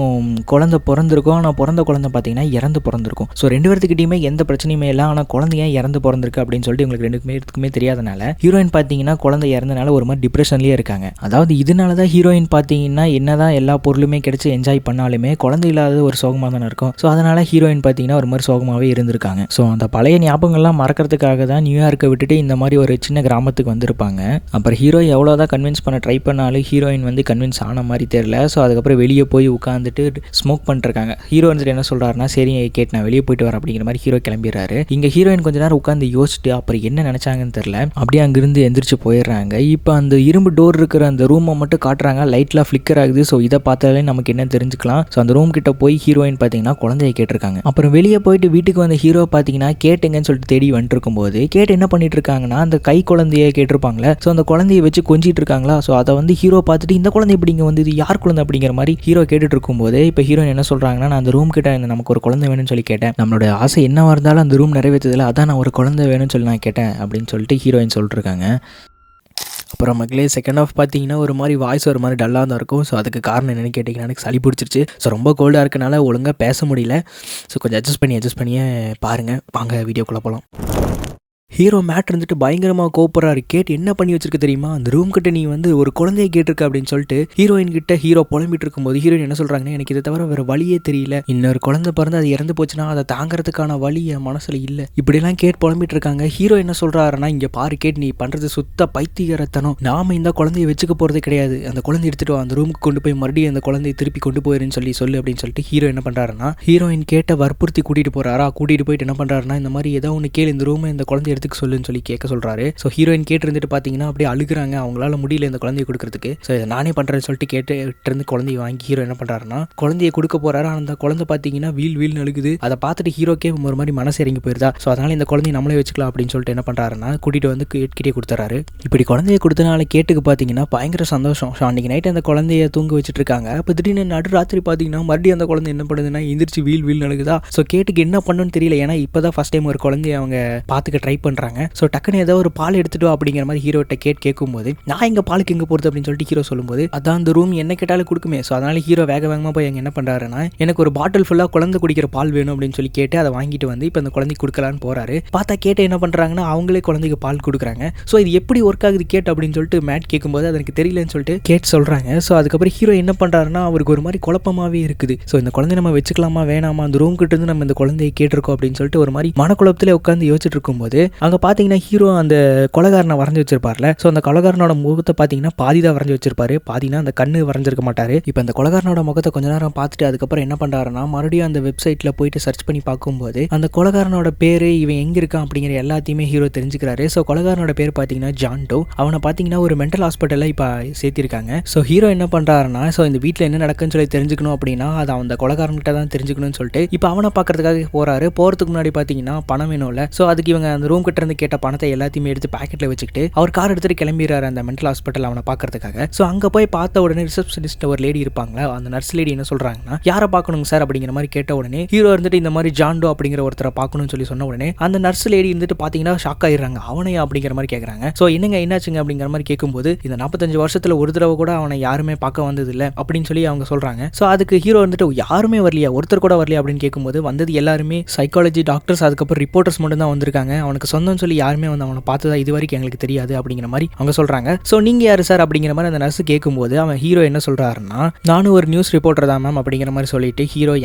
S1: குழந்தை பிறந்திருக்கும், ஆனால் பிறந்த குழந்தை பார்த்தீங்கன்னா இறந்து பிறந்திருக்கும். ஸோ ரெண்டு பேர்த்துக்கிட்டையுமே எந்த பிரச்சனையுமே இல்லை, ஆனால் குழந்தைய இறந்து பிறந்திருக்கு அப்படின்னு சொல்லிட்டு இவங்களுக்கு ரெண்டு பேருக்குமே தெரியாதனால ஹீரோயின் பார்த்தீங்கன்னா குழந்தை இறந்தனால ஒரு மாதிரி டிப்ரெஷன்லேயே இருக்காங்க. அதாவது இதனால தான் ஹீரோயின் பார்த்தீங்கன்னா என்னதான் எல்லா பொருளுமே கிடைச்சி என்ஜாய் பண்ணாலுமே குழந்தை இல்லாத ஒரு சோகமாக தானே இருக்கும். ஸோ அதனால ஹீரோயின் பார்த்தீங்கன்னா ஒரு மாதிரி சோகமாகவே இருந்திருக்காங்க. ஸோ அந்த பழைய ஞாபகங்கள்லாம் மறக்கிறதுக்காக தான் நியூயார்க்கை விட்டுட்டு இந்த மாதிரி ஒரு சின்ன கிராமத்துக்கு வந்திருப்பாங்க. அப்புறம் ஹீரோ எவ்வளோதான் கன்வின்ஸ் பண்ண ட்ரை பண்ணாலும் ஹீரோயின் வந்து கன்வின்ஸ் ஆன மாதிரி தெரியல. ஸோ அதுக்கப்புறம் வெளியே போய் உட்காந்துட்டு ஸ்மோக் பண்ணிருக்காங்க. ஹீரோ வந்துட்டு என்ன சொல்கிறாருன்னா சரி கேட்டு நான் வெளியே போயிட்டு வரேன் அப்படிங்கிற மாதிரி ஹீரோ கிளம்பிடுறாரு. இங்கே ஹீரோயின் கொஞ்ச நேரம் உட்காந்து யோசிச்சுட்டு அப்புறம் என்ன நினச்சாங்கன்னு தெரியல, அப்படியே அங்கிருந்து எந்திரிச்சு போயிடுறாங்க. இப்போ அந்த இரும்பு டோர் இருக்கிற அந்த ரூமை மட்டும் காட்டுறாங்க, லைட்லாம் ஃப்ளிக்கர் ஆகுது. ஸோ இதை பார்த்தாலே நமக்கு என்ன தெரிஞ்சுக்கலாம். ஸோ அந்த ரூம் கிட்ட போய் ஹீரோயின் பார்த்தீங்கன்னா குழந்தைய கேட்டிருக்காங்க. அப்புறம் வெளியே போயிட்டு வீட்டுக்கு வந்த ஹீரோ பார்த்தீங்கன்னா கேட்டுங்கன்னு சொல்லிட்டு தேடி வந்துட்டு இருக்கும்போது கேட்டு என்ன பண்ணிட்டு இருக்காங்கன்னா அந்த கை குழந்தைய கேட்டிருப்பாங்களே, ஸோ அந்த குழந்தைய வச்சு கொஞ்சிட்டு இருக்காங்களா. ஸோ அதை வந்து ஹீரோ பார்த்துட்டு இந்த குழந்தை இப்படிங்க வந்து இது யார் குழந்தை அப்படிங்கிற மாதிரி ஹீரோ கேட்டுட்டு இருக்கும்போது இப்போ ஹீரோயின் என்ன சொல்றாங்கன்னா நான் அந்த ரூம் கிட்ட நமக்கு ஒரு குழந்தை வேணும்னு சொல்லி கேட்டேன், நம்மளோட ஆசை என்னவா இருந்தாலும் அந்த ரூம் நிறைவேற்றதில்லை, அதான் நான் ஒரு குழந்தை வேணும்னு சொல்லி நான் கேட்டேன் அப்படின்னு சொல்லிட்டு ஹீரோயின் சொல்லிட்டுருக்காங்க. அப்புறம் மக்களே செகண்ட் ஆஃப் பார்த்தீங்கன்னா ஒரு மாதிரி வாய்ஸ் ஒரு மாதிரி டல்லாக தான் இருக்கும். ஸோ அதுக்கு காரணம் என்னென்னு கேட்டிங்கன்னா எனக்கு சளி பிடிச்சிருச்சு. ஸோ ரொம்ப கோல்டாக இருக்கனால ஒழுங்காக பேச முடியல. ஸோ கொஞ்சம் அட்ஜஸ்ட் பண்ணியே பாருங்கள். வாங்க வீடியோக்குள்ளே போகலாம். ஹீரோ மேட் இருந்துட்டு பயங்கரமாக கோப்பறாரு. கேட்டு என்ன பண்ணி வச்சிருக்க தெரியுமா, அந்த ரூம் கிட்ட நீ வந்து ஒரு குழந்தைய கேட்டிருக்க அப்படின்னு சொல்லிட்டு ஹீரோயின் கிட்ட ஹீரோ புலம்பிட்டு இருக்கும்போது ஹீரோயின் என்ன சொல்கிறாங்கன்னா எனக்கு இதை தவிர வேறு வழியே தெரியல, இன்னொரு குழந்தை பிறந்து அது இறந்து போச்சுன்னா அதை தாங்கிறதுக்கான வழி என் மனசில் இல்லை, இப்படிலாம் கேட்டு புலம்பிட்டு இருக்காங்க. ஹீரோ என்ன சொல்கிறாருன்னா இங்கே பாரு கேட்டு நீ பண்ணுறது சுத்த பைத்தியரத்தனம், நாம இந்த குழந்தைய வச்சுக்க போகிறது கிடையாது, அந்த குழந்தை எடுத்துகிட்டு அந்த ரூமுக்கு கொண்டு போய் மறுபடியும் அந்த குழந்தைய திருப்பி கொண்டு போயிருன்னு சொல்லு அப்படின்னு சொல்லிட்டு ஹீரோ என்ன பண்ணுறாருன்னா ஹீரோயின் கேட்ட வற்புறுத்தி கூட்டிகிட்டு போகிறாரா. கூட்டிகிட்டு போயிட்டு என்ன பண்ணுறாருன்னா இந்த மாதிரி ஏதோ ஒன்று கேளு, இந்த ரூமை இந்த குழந்தை எடுத்துக்க சொல்லுன்னு சொல்லி கேட்க சொல்றாரு. ஸோ ஹீரோயின் கேட்டு இருந்துட்டு பார்த்தீங்கன்னா அப்படியே அழுகுறாங்க, அவங்களால முடியல இந்த குழந்தைய கொடுக்கறதுக்கு. ஸோ இதை நானே பண்ணுறேன்னு சொல்லிட்டு கேட்டு இருந்து குழந்தைய வாங்கி ஹீரோ என்ன பண்ணுறாருன்னா குழந்தைய கொடுக்க போறாரு. அந்த குழந்தை பார்த்தீங்கன்னா வீல் அழுகுது. அதை பார்த்துட்டு ஹீரோக்கே ஒரு மாதிரி மனசு இறங்கி போயிருதா. ஸோ அதனால இந்த குழந்தைய நம்மளே வச்சுக்கலாம் அப்படின்னு சொல்லிட்டு என்ன பண்ணுறாருன்னா கூட்டிகிட்டு வந்து கேட்கிட்டே கொடுத்துறாரு. இப்படி குழந்தைய கொடுத்தனால கேட்டுக்கு பார்த்தீங்கன்னா பயங்கர சந்தோஷம். ஸோ அன்றைக்கி நைட்டு அந்த குழந்தைய தூங்க வச்சுட்டு இருக்காங்க. இப்போ திடீர்னு நடு ராத்திரி பார்த்தீங்கன்னா மறுபடியும் அந்த குழந்தை என்ன பண்ணுதுன்னா எந்திரிச்சு வீல் அழுகுதா. ஸோ கேட்டுக்கு என்ன பண்ணுன்னு தெரியல, ஏன்னா இப்போ தான் ஃபஸ்ட் டைம் ஒரு குழந்தைய அவங்க பார்த்துக்க ட்ரை பண்ணுறாங்க. ஸோ டக்குன்னு ஏதோ ஒரு பால் எடுத்துட்டு அப்படிங்கிற மாதிரி ஹீரோட்ட கேட்கும்போது நான் எங்கள் பாலுக்கு எங்கே போகிறது அப்படின்னு சொல்லிட்டு ஹீரோ சொல்லும்போது அதான் அந்த ரூம் என்ன கேட்டாலும் கொடுக்குமே. ஸோ அதனால ஹீரோ வேகமாக போய் எங்கே என்ன பண்ணுறாருன்னா எனக்கு ஒரு பாட்டில் ஃபுல்லாக குழந்தை குடிக்கிற பால் வேணும் அப்படின்னு சொல்லி கேட்டு அதை வாங்கிட்டு வந்து இப்போ அந்த குழந்தைக்கு கொடுக்கலான்னு போகிறாரு. பார்த்தா கேட்டு என்ன பண்ணுறாங்கன்னா அவங்களே குழந்தைக்கு பால் கொடுக்குறாங்க. ஸோ இது எப்படி ஒர்க் ஆகுது கேட் அப்படின்னு சொல்லிட்டு மேட் கேட்கும்போது அது எனக்கு தெரியலன்னு சொல்லிட்டு கேட் சொல்கிறாங்க. ஸோ அதுக்கப்புறம் ஹீரோ என்ன பண்ணுறாருன்னா அவருக்கு ஒரு மாதிரி குழப்பமாகவே இருக்குது. ஸோ இந்த குழந்தை நம்ம வச்சுக்கலாமா வேணாமா, அந்த ரூம் கிட்ட இருந்து நம்ம இந்த குழந்தையை கேட்டிருக்கோம் அப்படின்னு சொல்லிட்டு ஒரு மாதிரி மனக்குழப்பத்தில் உட்காந்து யோசிச்சுட்டு இருக்கும்போது அங்கே பார்த்தீங்கன்னா ஹீரோ அந்த கொலகாரனை வரைஞ்சி வச்சிருப்பார்ல. ஸோ அந்த கொலகாரனோட முகத்தை பார்த்தீங்கன்னா பாதி தான் வரைஞ்சி வச்சிருப்பாரு, பாதினா அந்த கண்ணு வரைஞ்சிருக்க மாட்டாரு. இப்போ அந்த கொலகாரனோட முகத்தை கொஞ்ச நேரம் பார்த்துட்டு அதுக்கப்புறம் என்ன பண்ணுறாருன்னா மறுபடியும் அந்த வெப்சைட்டில் போயிட்டு சர்ச் பண்ணி பார்க்கும்போது அந்த கொலகாரனோட பேர் இவன் எங்கே இருக்கான் அப்படிங்கிற எல்லாத்தையுமே ஹீரோ தெரிஞ்சுக்கிறாரு. ஸோ கொலகாரனோட பேர் பார்த்தீங்கன்னா ஜான் டோ. அவனை பார்த்தீங்கன்னா ஒரு மென்டல் ஹாஸ்பிட்டலில் இப்போ சேர்த்திருக்காங்க. ஸோ ஹீரோ என்ன பண்ணுறாருன்னா ஸோ இந்த வீட்டில் என்ன நடக்குன்னு சொல்லி தெரிஞ்சுக்கணும் அப்படின்னா அது அந்த கொலகாரன்கிட்ட தான் தெரிஞ்சுக்கணும்னு சொல்லிட்டு இப்போ அவனை பார்க்கறதுக்காக போகிறாரு. போகிறதுக்கு முன்னாடி பார்த்தீங்கன்னா பணம் வேணும்ல. ஸோ அதுக்கு இவங்க அந்த ரூம் கிட்ட இருந்து கேட்ட பணத்தை எல்லாத்தையுமே எடுத்து பாக்கெட்ல வச்சுக்கிட்டு அவர் கார் எடுத்துட்டு கிளம்பிடுறாரு அந்த மென்டல் ஹாஸ்பிட்டல் அவனை பார்க்கறதுக்காக. ஸோ அங்கே போய் பார்த்த உடனே ரிசப்ஷனிஸ்ட் ஒரு லேடி இருப்பாங்களா, அந்த நர்ஸ் லேடி என்ன சொல்றாங்கன்னா, யாரை பார்க்கணுங்க சார் அப்படிங்கிற மாதிரி கேட்ட உடனே ஹீரோ இருந்துட்டு இந்த மாதிரி ஜாண்டோ அப்படிங்கிற ஒருத்தரை பார்க்கணும்னு சொல்லி சொன்ன உடனே அந்த நர்ஸ் லேடி இருந்துட்டு பார்த்தீங்கன்னா ஷாக் ஆயிடுறாங்க. அவனையா அப்படிங்கிற மாதிரி கேட்குறாங்க. ஸோ என்னங்க என்னாச்சுங்க அப்படிங்கிற மாதிரி கேட்கும்போது, இந்த 45 வருஷத்துல ஒரு தடவை கூட அவனை யாருமே பார்க்க வந்தது இல்லை அப்படின்னு சொல்லி அவங்க சொல்றாங்க. ஸோ அதுக்கு ஹீரோ வந்துட்டு யாருமே வரலையா, ஒருத்தர் கூட வரலையா அப்படின்னு கேட்கும்போது, வந்தது எல்லாருமே சைக்காலஜி டாக்டர்ஸ் அதுக்கப்புறம் ரிப்போர்ட்டர்ஸ் மட்டும் தான் வந்திருக்காங்க, அவனுக்கு சொந்தம் சொல்லி யாருமே வந்து அவனை பார்த்ததா இது வரைக்கும் எங்களுக்கு தெரியாது அப்படிங்கிற மாதிரி அவங்க சொல்றாங்க. ஸோ நீங்க யாரு சார் அப்படிங்கிற மாதிரி அந்த நர்ஸ் கேட்கும்போது அவன் ஹீரோ என்ன சொல்றாருன்னா, நானும் ஒரு நியூஸ் ரிப்போர்ட்டர் தான் மேம் அப்படிங்கிற மாதிரி சொல்லிட்டு ஹீரோ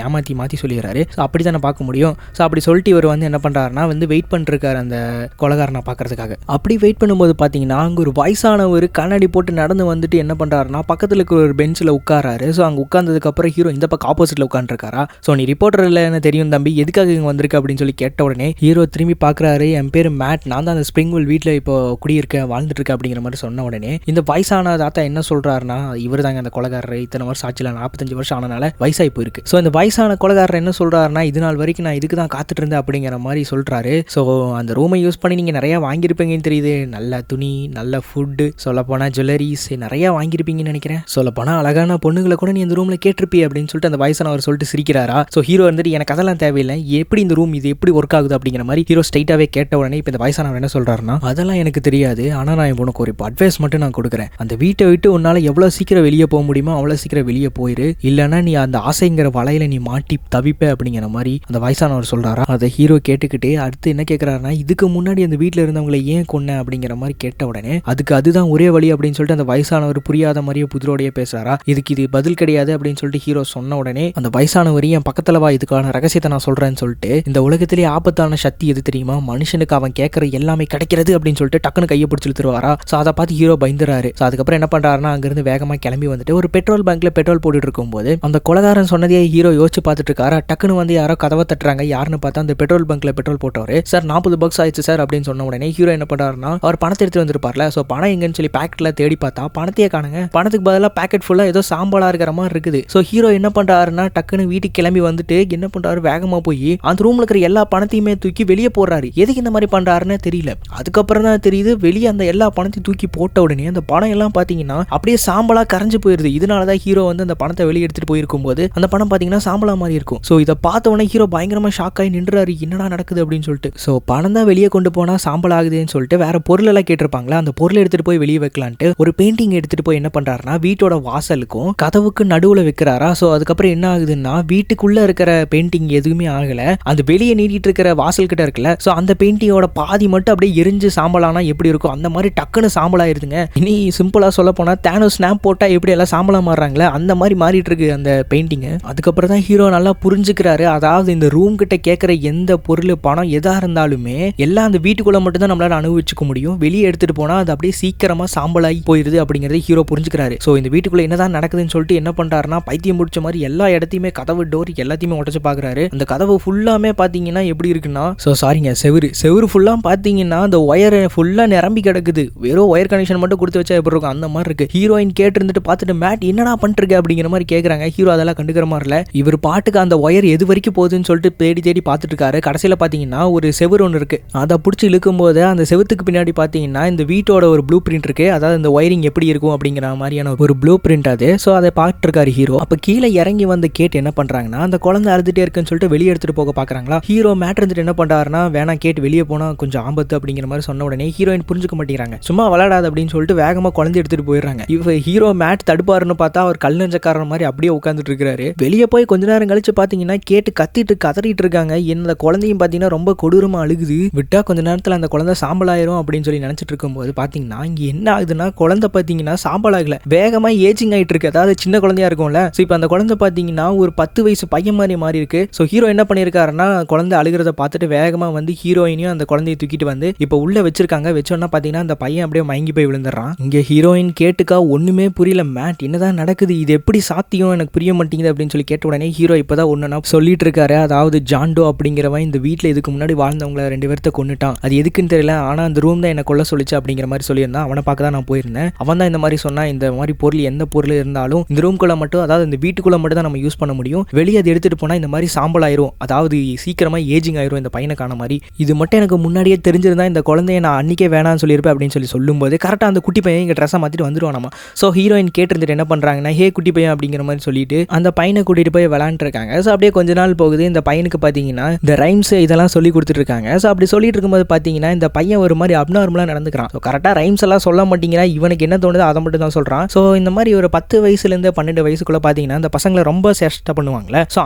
S1: மாற்றி சொல்லிடுறாரு. ஸோ அப்படி தானே பார்க்க முடியும். ஸோ அப்படி சொல்லிட்டு இவர் வந்து என்ன பண்றாருன்னா வந்து வெயிட் பண்ணிருக்காரு அந்த கொலைகாரனை பார்க்கறதுக்காக. அப்படி வெயிட் பண்ணும்போது பார்த்தீங்கன்னா அங்கே ஒரு வயசானவர் கண்ணாடி போட்டு நடந்து வந்துட்டு என்ன பண்றாருன்னா பக்கத்தில் இருக்கிற ஒரு பெஞ்சில் உட்காராரு. ஸோ அங்கே உட்கார்ந்ததுக்கு அப்புறம் ஹீரோ இந்த பக்கம் ஆப்போசிட்ல உட்காந்துருக்காரா. ஸோ நீ ரிப்போர்ட்டர் இல்லைன்னு தெரியும் தம்பி, எதுக்காக இங்கே வந்திருக்க அப்படின்னு சொல்லி கேட்ட உடனே ஹீரோ திரும்பி பார்க்குறாரு. என் பேர் மேட், நான் தான் அந்த ஸ்ப்ரிங்வெல் வீட்டில் இப்போ குடியிருக்கேன், வாழ்ந்துட்டு இருக்கேன் அப்படிங்கிற மாதிரி சொன்ன உடனே இந்த வயசான தாத்தா என்ன சொல்றாருன்னா, இவர் தாங்க அந்த கொலைகாரர், இத்தனை வருஷம் ஆச்சுல 45 வருஷம் ஆனனால வயசாகி போயிருக்கு. ஸோ இந்த வயசான கொலைகாரர் என்ன சொல்றாருன்னா, இது நாள் வரைக்கும் நான் இதுக்கு தான் காத்துட்டு இருந்தேன் அப்படிங்கிற மாதிரி சொல்றாரு. ஸோ அந்த ரூமை யூஸ் பண்ணி நீங்க நிறைய வாங்கியிருப்பீங்கன்னு தெரியுது, நல்ல துணி, நல்ல ஃபுட்டு, சொல்லப்போனால் ஜுவல்லரிஸ் நிறைய வாங்கியிருப்பீங்கன்னு நினைக்கிறேன், சொல்லப்போனால் அழகான பொண்ணுங்களை கூட நீ இந்த ரூமில் கேட்டிருப்பி அப்படின்னு சொல்லிட்டு அந்த வயசானவர் சொல்லிட்டு சிரிக்கிறாரா. ஸோ ஹீரோ வந்துட்டு எனக்கு அதெல்லாம் தேவையில்லை, எப்படி இந்த ரூம் இது எப்படி ஒர்க் ஆகுது அப்படிங்கிற மாதிரி ஹீரோ ஸ்ட்ரைட்டாகவே கேட்ட உடனே இப்போ இந்த வயசானவர் என்ன சொல்றாருன்னா, அதெல்லாம் எனக்கு தெரியாது, ஆனால் நான் உனக்கு ஒரு அட்வைஸ் மட்டும் நான் கொடுக்குறேன், அந்த வீட்டை விட்டு உன்னால் எவ்வளோ சீக்கிரம் வெளியே போக முடியுமோ அவ்வளோ சீக்கிரம் வெளியே போயிரு, இல்லைன்னா நீ அந்த ஆசைங்கிற வலையில நீ மாட்டி தவிப்ப அப்படிங்கிற மாதிரி அந்த வயசானவர் சொல்றாரா. அதை ஹீரோ கேட்டுக்கிட்டே அடுத்து என்ன கேட்குறாருன்னா, இதுக்கு முன்னாடி அந்த வீட்டில் இருந்தவங்களை ஏன் கொன்ன அப்படிங்கிற மாதிரி கேட்ட உடனே அதுதான் ஒரே வழி அப்படின்னு சொல்லிட்டு அந்த வயசானவர் புரியாத மாதிரியே புதிரோடைய பேசுறாரா. இதுக்கு இது பதில் கிடையாது அப்படின்னு சொல்லிட்டு ஹீரோ சொன்ன உடனே அந்த வயசானவர் என் பக்கத்துல வா, இதுக்கான ரகசியத்தை நான் சொல்றேன்னு சொல்லிட்டு, இந்த உலகத்திலேயே ஆபத்தான சக்தி எது தெரியுமா, மனுஷனுக்கு அவன் கேட்கற எல்லாமே கிடைக்கிறது அப்படின்னு சொல்லிட்டு டக்குன்னு கையை பிடிச்சி இழுத்துருவாரா. ஸோ அதை பார்த்து ஹீரோ பயந்துறாரு. ஸோ அதுக்கப்புறம் என்ன பண்றாருன்னா அங்கிருந்து வேகமா கிளம்பி வந்துட்டு ஒரு பெட்ரோல் பங்க்ல பெட்ரோல் போட்டுட்டு இருக்கும்போது அந்த கொலைகாரன் சொன்னதையே ஹீரோ யோசிச்சு பார்த்துட்டு இருக்காரா. டக்குன்னு வந்து யாரோ கதவை தட்டுறாங்க. யாருன்னு பார்த்தா அந்த பெட்ரோல் பங்க்ல பெட்ரோல் போட்டவர். சார் 40 bucks ஆயிடுச்சு சார் அப்படின்னு சொன்ன உடனே ஹீரோ என்ன பண்றாருன்னா, அவர் பணத்தை எடுத்து வந்திருப்பார்ல, ஸோ பணம் எங்கன்னு சொல்லி பாக்கெட்ல தேடி பார்த்தா பணத்தையே காணுங்க. பணத்துக்கு பதிலாக பாக்கெட் ஃபுல்லா ஏதோ சாம்பலா இருக்கிற மாதிரி இருக்குது. ஸோ ஹீரோ என்ன பண்றாருன்னா டக்குன்னு வீட்டுக்கு கிளம்பி வந்துட்டு என்ன பண்றாரு, வேகமா போய் அந்த ரூம்ல இருக்கிற எல்லா பணத்தையுமே தூக்கி வெளியே போடுறாரு. எதுக்கு இந்த மாதிரி பண்றாருன்னு தெரியல. அதுக்கப்புறம் தான் தெரியுது, வெளியே அந்த எல்லா பணத்தையும் தூக்கி போட்ட உடனே அந்த பணம் எல்லாம் பாத்தீங்கன்னா அப்படியே சாம்பலா கரைஞ்சு போயிருது. இதனாலதான் ஹீரோ வந்து அந்த பணத்தை வெளியே எடுத்துட்டு போயிருக்கும் போது அந்த பணம் பாத்தீங்கன்னா சாம்பலா மாதிரி இருக்கும். ஸோ இதை பார்த்த உடனே ஹீரோ பயங்கரமா ஷாக் ஆகி நின்றாரு, என்னடா நடக்குது அப்படின்னு சொல்லிட்டு. ஸோ பணம் தான் வெளியே கொண்டு போனா சாம்பல் ஆகுதுன்னு சொல்லிட்டு வேற பொருள் எல்லாம் கேட்டிருப்பாங்களா, அந்த பொருளை எடுத்துட்டு போய் வெளியே வைக்கலான்ட்டு ஒரு பெயிண்டிங் எடுத்துட்டு போய் என்ன பண்றாருன்னா வீட்டோட வாசலுக்கும் கதவுக்கு நடுவுல வைக்கிறாரா. ஸோ அதுக்கப்புறம் என்ன ஆகுதுன்னா வீட்டுக்குள்ள இருக்கிற பெயிண்டிங் எதுவுமே ஆகல, அந்த வெளியே நீட்டிட்டு இருக்கிற வாசல் கிட்ட இருக்குல்ல, ஸோ அந்த பெயிண்டிங்கோட பாதி மட்டும் அப்படியே எரிஞ்சு சாம்பலானா எப்படி இருக்கும் அந்த மாதிரி டக்குன்னு சாம்பலாயிருதுங்க. இனி சிம்பிளா சொல்ல போனா தேனோ ஸ்னாப் போட்டா எப்படி எல்லாம் சாம்பலா மாறுறாங்களே அந்த மாதிரி மாறிட்டு இருக்கு அந்த பெயிண்டிங். அதுக்கப்புறம் தான் ஹீரோ நல்லா புரிஞ்சுக்கிறாரு, அதாவது இந்த ரூம் கிட்ட கேட்கிற எந்த பொருள் பணம் எதா இருந்தாலுமே எல்லாம் அந்த வீட்டுக்குள்ள மட்டும் தான் நம்மளால அனுபவிச்சுக்க முடியும், வெளியே எடுத்துட்டு போனா அது அப்படியே சீக்கிரமா சாம்பலாகி போயிருது அப்படிங்கறத ஹீரோ புரிஞ்சுக்கிறாரு. ஸோ இந்த வீட்டுக்குள்ள என்னதான் நடக்குதுன்னு சொல்லிட்டு என்ன பண்றாருன்னா பைத்தியம் முடிச்ச மாதிரி எல்லா இடத்தையுமே கதவு டோர் எல்லாத்தையுமே உடச்சு பாக்குறாரு. அந்த கதவு ஃபுல்லாமே பாத்தீங்கன்னா எப்படி இருக்குன்னா, ஸோ சாரிங்க செவுரு ஃபுல்லா பாத்தீங்கன்னா அந்த ஒயர் ஃபுல்லா நிரம்பி கிடக்குது, வெறும் ஒயர் கனெக்ஷன் மட்டும் கொடுத்து வச்சா எப்படி இருக்கும் அந்த மாதிரி இருக்கு. ஹீரோயின் கேட்டு இருந்துட்டு பார்த்துட்டு மேட் என்னடா பண்ணிருக்க அப்படிங்கிற மாதிரி கேட்கறாங்க. ஹீரோ அதெல்லாம் கண்டுக்கிற மாதிரி இல்ல, இவர் பாட்டுக்கு அந்த ஒயர் எது வரைக்கும் போகுதுன்னு சொல்லிட்டு தேடி பார்த்துட்டு இருக்காரு. கடைசியில பாத்தீங்கன்னா ஒரு செவுரு ஒன்று இருக்கு, அதை பிடிச்சி இழுக்கும் போது அந்த செவுத்துக்கு பின்னாடி பாத்தீங்கன்னா இந்த வீட்டோட ஒரு ப்ளூ பிரிண்ட் இருக்கு, அதாவது இந்த ஒயரிங் எப்படி இருக்கும் அப்படிங்கிற மாதிரியான ஒரு ப்ளூ பிரிண்ட் அது. ஸோ அதை பார்த்துட்டு இருக்காரு ஹீரோ. அப்ப கீழே இறங்கி வந்து கேட்டு என்ன பண்றாங்கன்னா அந்த குழந்தை அழுதுட்டே இருக்குன்னு சொல்லிட்டு வெளியே எடுத்துட்டு போக பாக்குறாங்களா. ஹீரோ மேட் இருந்துட்டு என்ன பண்றாருன்னா வேணா கேட்டு வெளியே போனா கொஞ்சம் ஆபத்து அப்படிங்கிற மாதிரி சொன்ன உடனே ஹீரோயின் புரிஞ்சுக்க மாட்டேங்கிறாங்க, சும்மா விளையாடாது அப்படின்னு சொல்லிட்டு வேகமா குழந்தை எடுத்துட்டு போயிடுறாங்க. இவ ஹீரோ மேட் தடுப்பாருன்னு பார்த்தா அவர் கல் நெஞ்சக்காரன் மாதிரி அப்படியே உட்காந்துட்டு இருக்காரு. வெளியே போய் கொஞ்ச நேரம் கழிச்சு பாத்தீங்கன்னா கேட்டு கதறிட்டு இருக்காங்க. என்ன குழந்தையும் பாத்தீங்கன்னா ரொம்ப கொடூரமா அழுகுது, விட்டா கொஞ்ச நேரத்துல அந்த குழந்தை சாம்பலாயிரும் அப்படின்னு சொல்லி நினைச்சிட்டு இருக்கும்போது பாத்தீங்கன்னா இங்க என்ன ஆகுதுன்னா குழந்தை பாத்தீங்கன்னா சாம்பலாகல, வேகமா ஏஜிங் ஆயிட்டு இருக்கு. அதாவது சின்ன குழந்தையா இருக்கும்ல, ஸோ இப்போ அந்த குழந்தை பாத்தீங்கன்னா ஒரு 10 வயசு பையன் மாதிரி மாறி இருக்கு. ஸோ ஹீரோ என்ன பண்ணிருக்காருன்னா குழந்தை அழுகிறத பார்த்துட்டு வேகமா வந்து ஹீரோயினையும் அந்த குழந்தையை தூக்கிட்டு வந்து இப்போ உள்ள வச்சிருக்காங்க. வச்சோன்னா பாத்தீங்கன்னா அந்த பையன் அப்படியே மயங்கி போய் விழுந்துடுறான். இங்க ஹீரோயின் கேட்டுக்கா ஒண்ணுமே புரியல, மேட் என்னதான் நடக்குது, இது எப்படி சாத்தியம் எனக்கு புரிய மாட்டேங்குது அப்படின்னு சொல்லி கேட்ட உடனே ஹீரோ இப்பதான் ஒண்ணுனா சொல்லிட்டு இருக்காரு. அதாவது ஜாண்டோ அப்படிங்கிறவன் இந்த வீட்டுல இதுக்கு முன்னாடி வாழ்ந்தவங்களை 2 பேர்த்த கொன்னுட்டான், அது எதுக்குன்னு தெரியல, ஆனா அந்த ரூம் தான் என்ன கொல்ல சொல்லிச்சு அப்படிங்கிற மாதிரி சொல்லியிருந்தான். அவனை பார்க்க தான் நான் போயிருந்தேன், அவன் தான் இந்த மாதிரி சொன்னா இந்த மாதிரி பொருள் எந்த பொருள் இருந்தாலும் இந்த ரூம்குள்ள மட்டும், அதாவது இந்த வீட்டுக்குள்ள மட்டும் தான் நம்ம யூஸ் பண்ண முடியும், வெளியே அதை எடுத்துட்டு போனா இந்த மாதிரி சாம்பல் ஆயிரும், அதாவது சீக்கிரமா ஏஜிங் ஆயிரும் இந்த பையனுக்கான மாதிரி. இது மட்டும் எனக்கு எனக்கு முன்னாடியே தெரிஞ்சிருந்தா இந்த குழந்தைய நான் அன்றைக்கே வேணான்னு சொல்லியிருப்பேன் அப்படின்னு சொல்லும்போது கரெக்டாக அந்த குட்டி பையன் இங்கே ட்ரெஸ்ஸை மாற்றிட்டு வந்துடுவானாமா. ஸோ ஹீரோயின் கேட்டிருந்துட்டு என்ன பண்ணுறாங்கன்னா, ஹே குட்டி பையன் அப்படிங்கிற மாதிரி சொல்லிட்டு அந்த பையனை கூட்டிகிட்டு போய் விளாண்டுருக்காங்க. ஸோ அப்படியே கொஞ்ச நாள் போகுது. இந்த பையனுக்கு பார்த்தீங்கன்னா இந்த ரைம்ஸ் இதெல்லாம் சொல்லி கொடுத்துட்ருக்காங்க. ஸோ அப்படி சொல்லிட்டு இருக்கும்போது பார்த்தீங்கன்னா இந்த பையன் ஒரு மாதிரி அப்நார்மலாக நடந்துக்கிறான். ஸோ கரெக்டாக ரைம்ஸ் எல்லாம் சொல்ல மாட்டேங்கிறா, இவனுக்கு என்ன தோணுதோ அதை மட்டும் தான் சொல்கிறான். ஸோ இந்த மாதிரி ஒரு 10 வயசுலேருந்து 12 வயசுக்குள்ளே பார்த்தீங்கன்னா இந்த பசங்களை ரொம்ப சேஷ்டை பண்ணுவாங்களே, ஸோ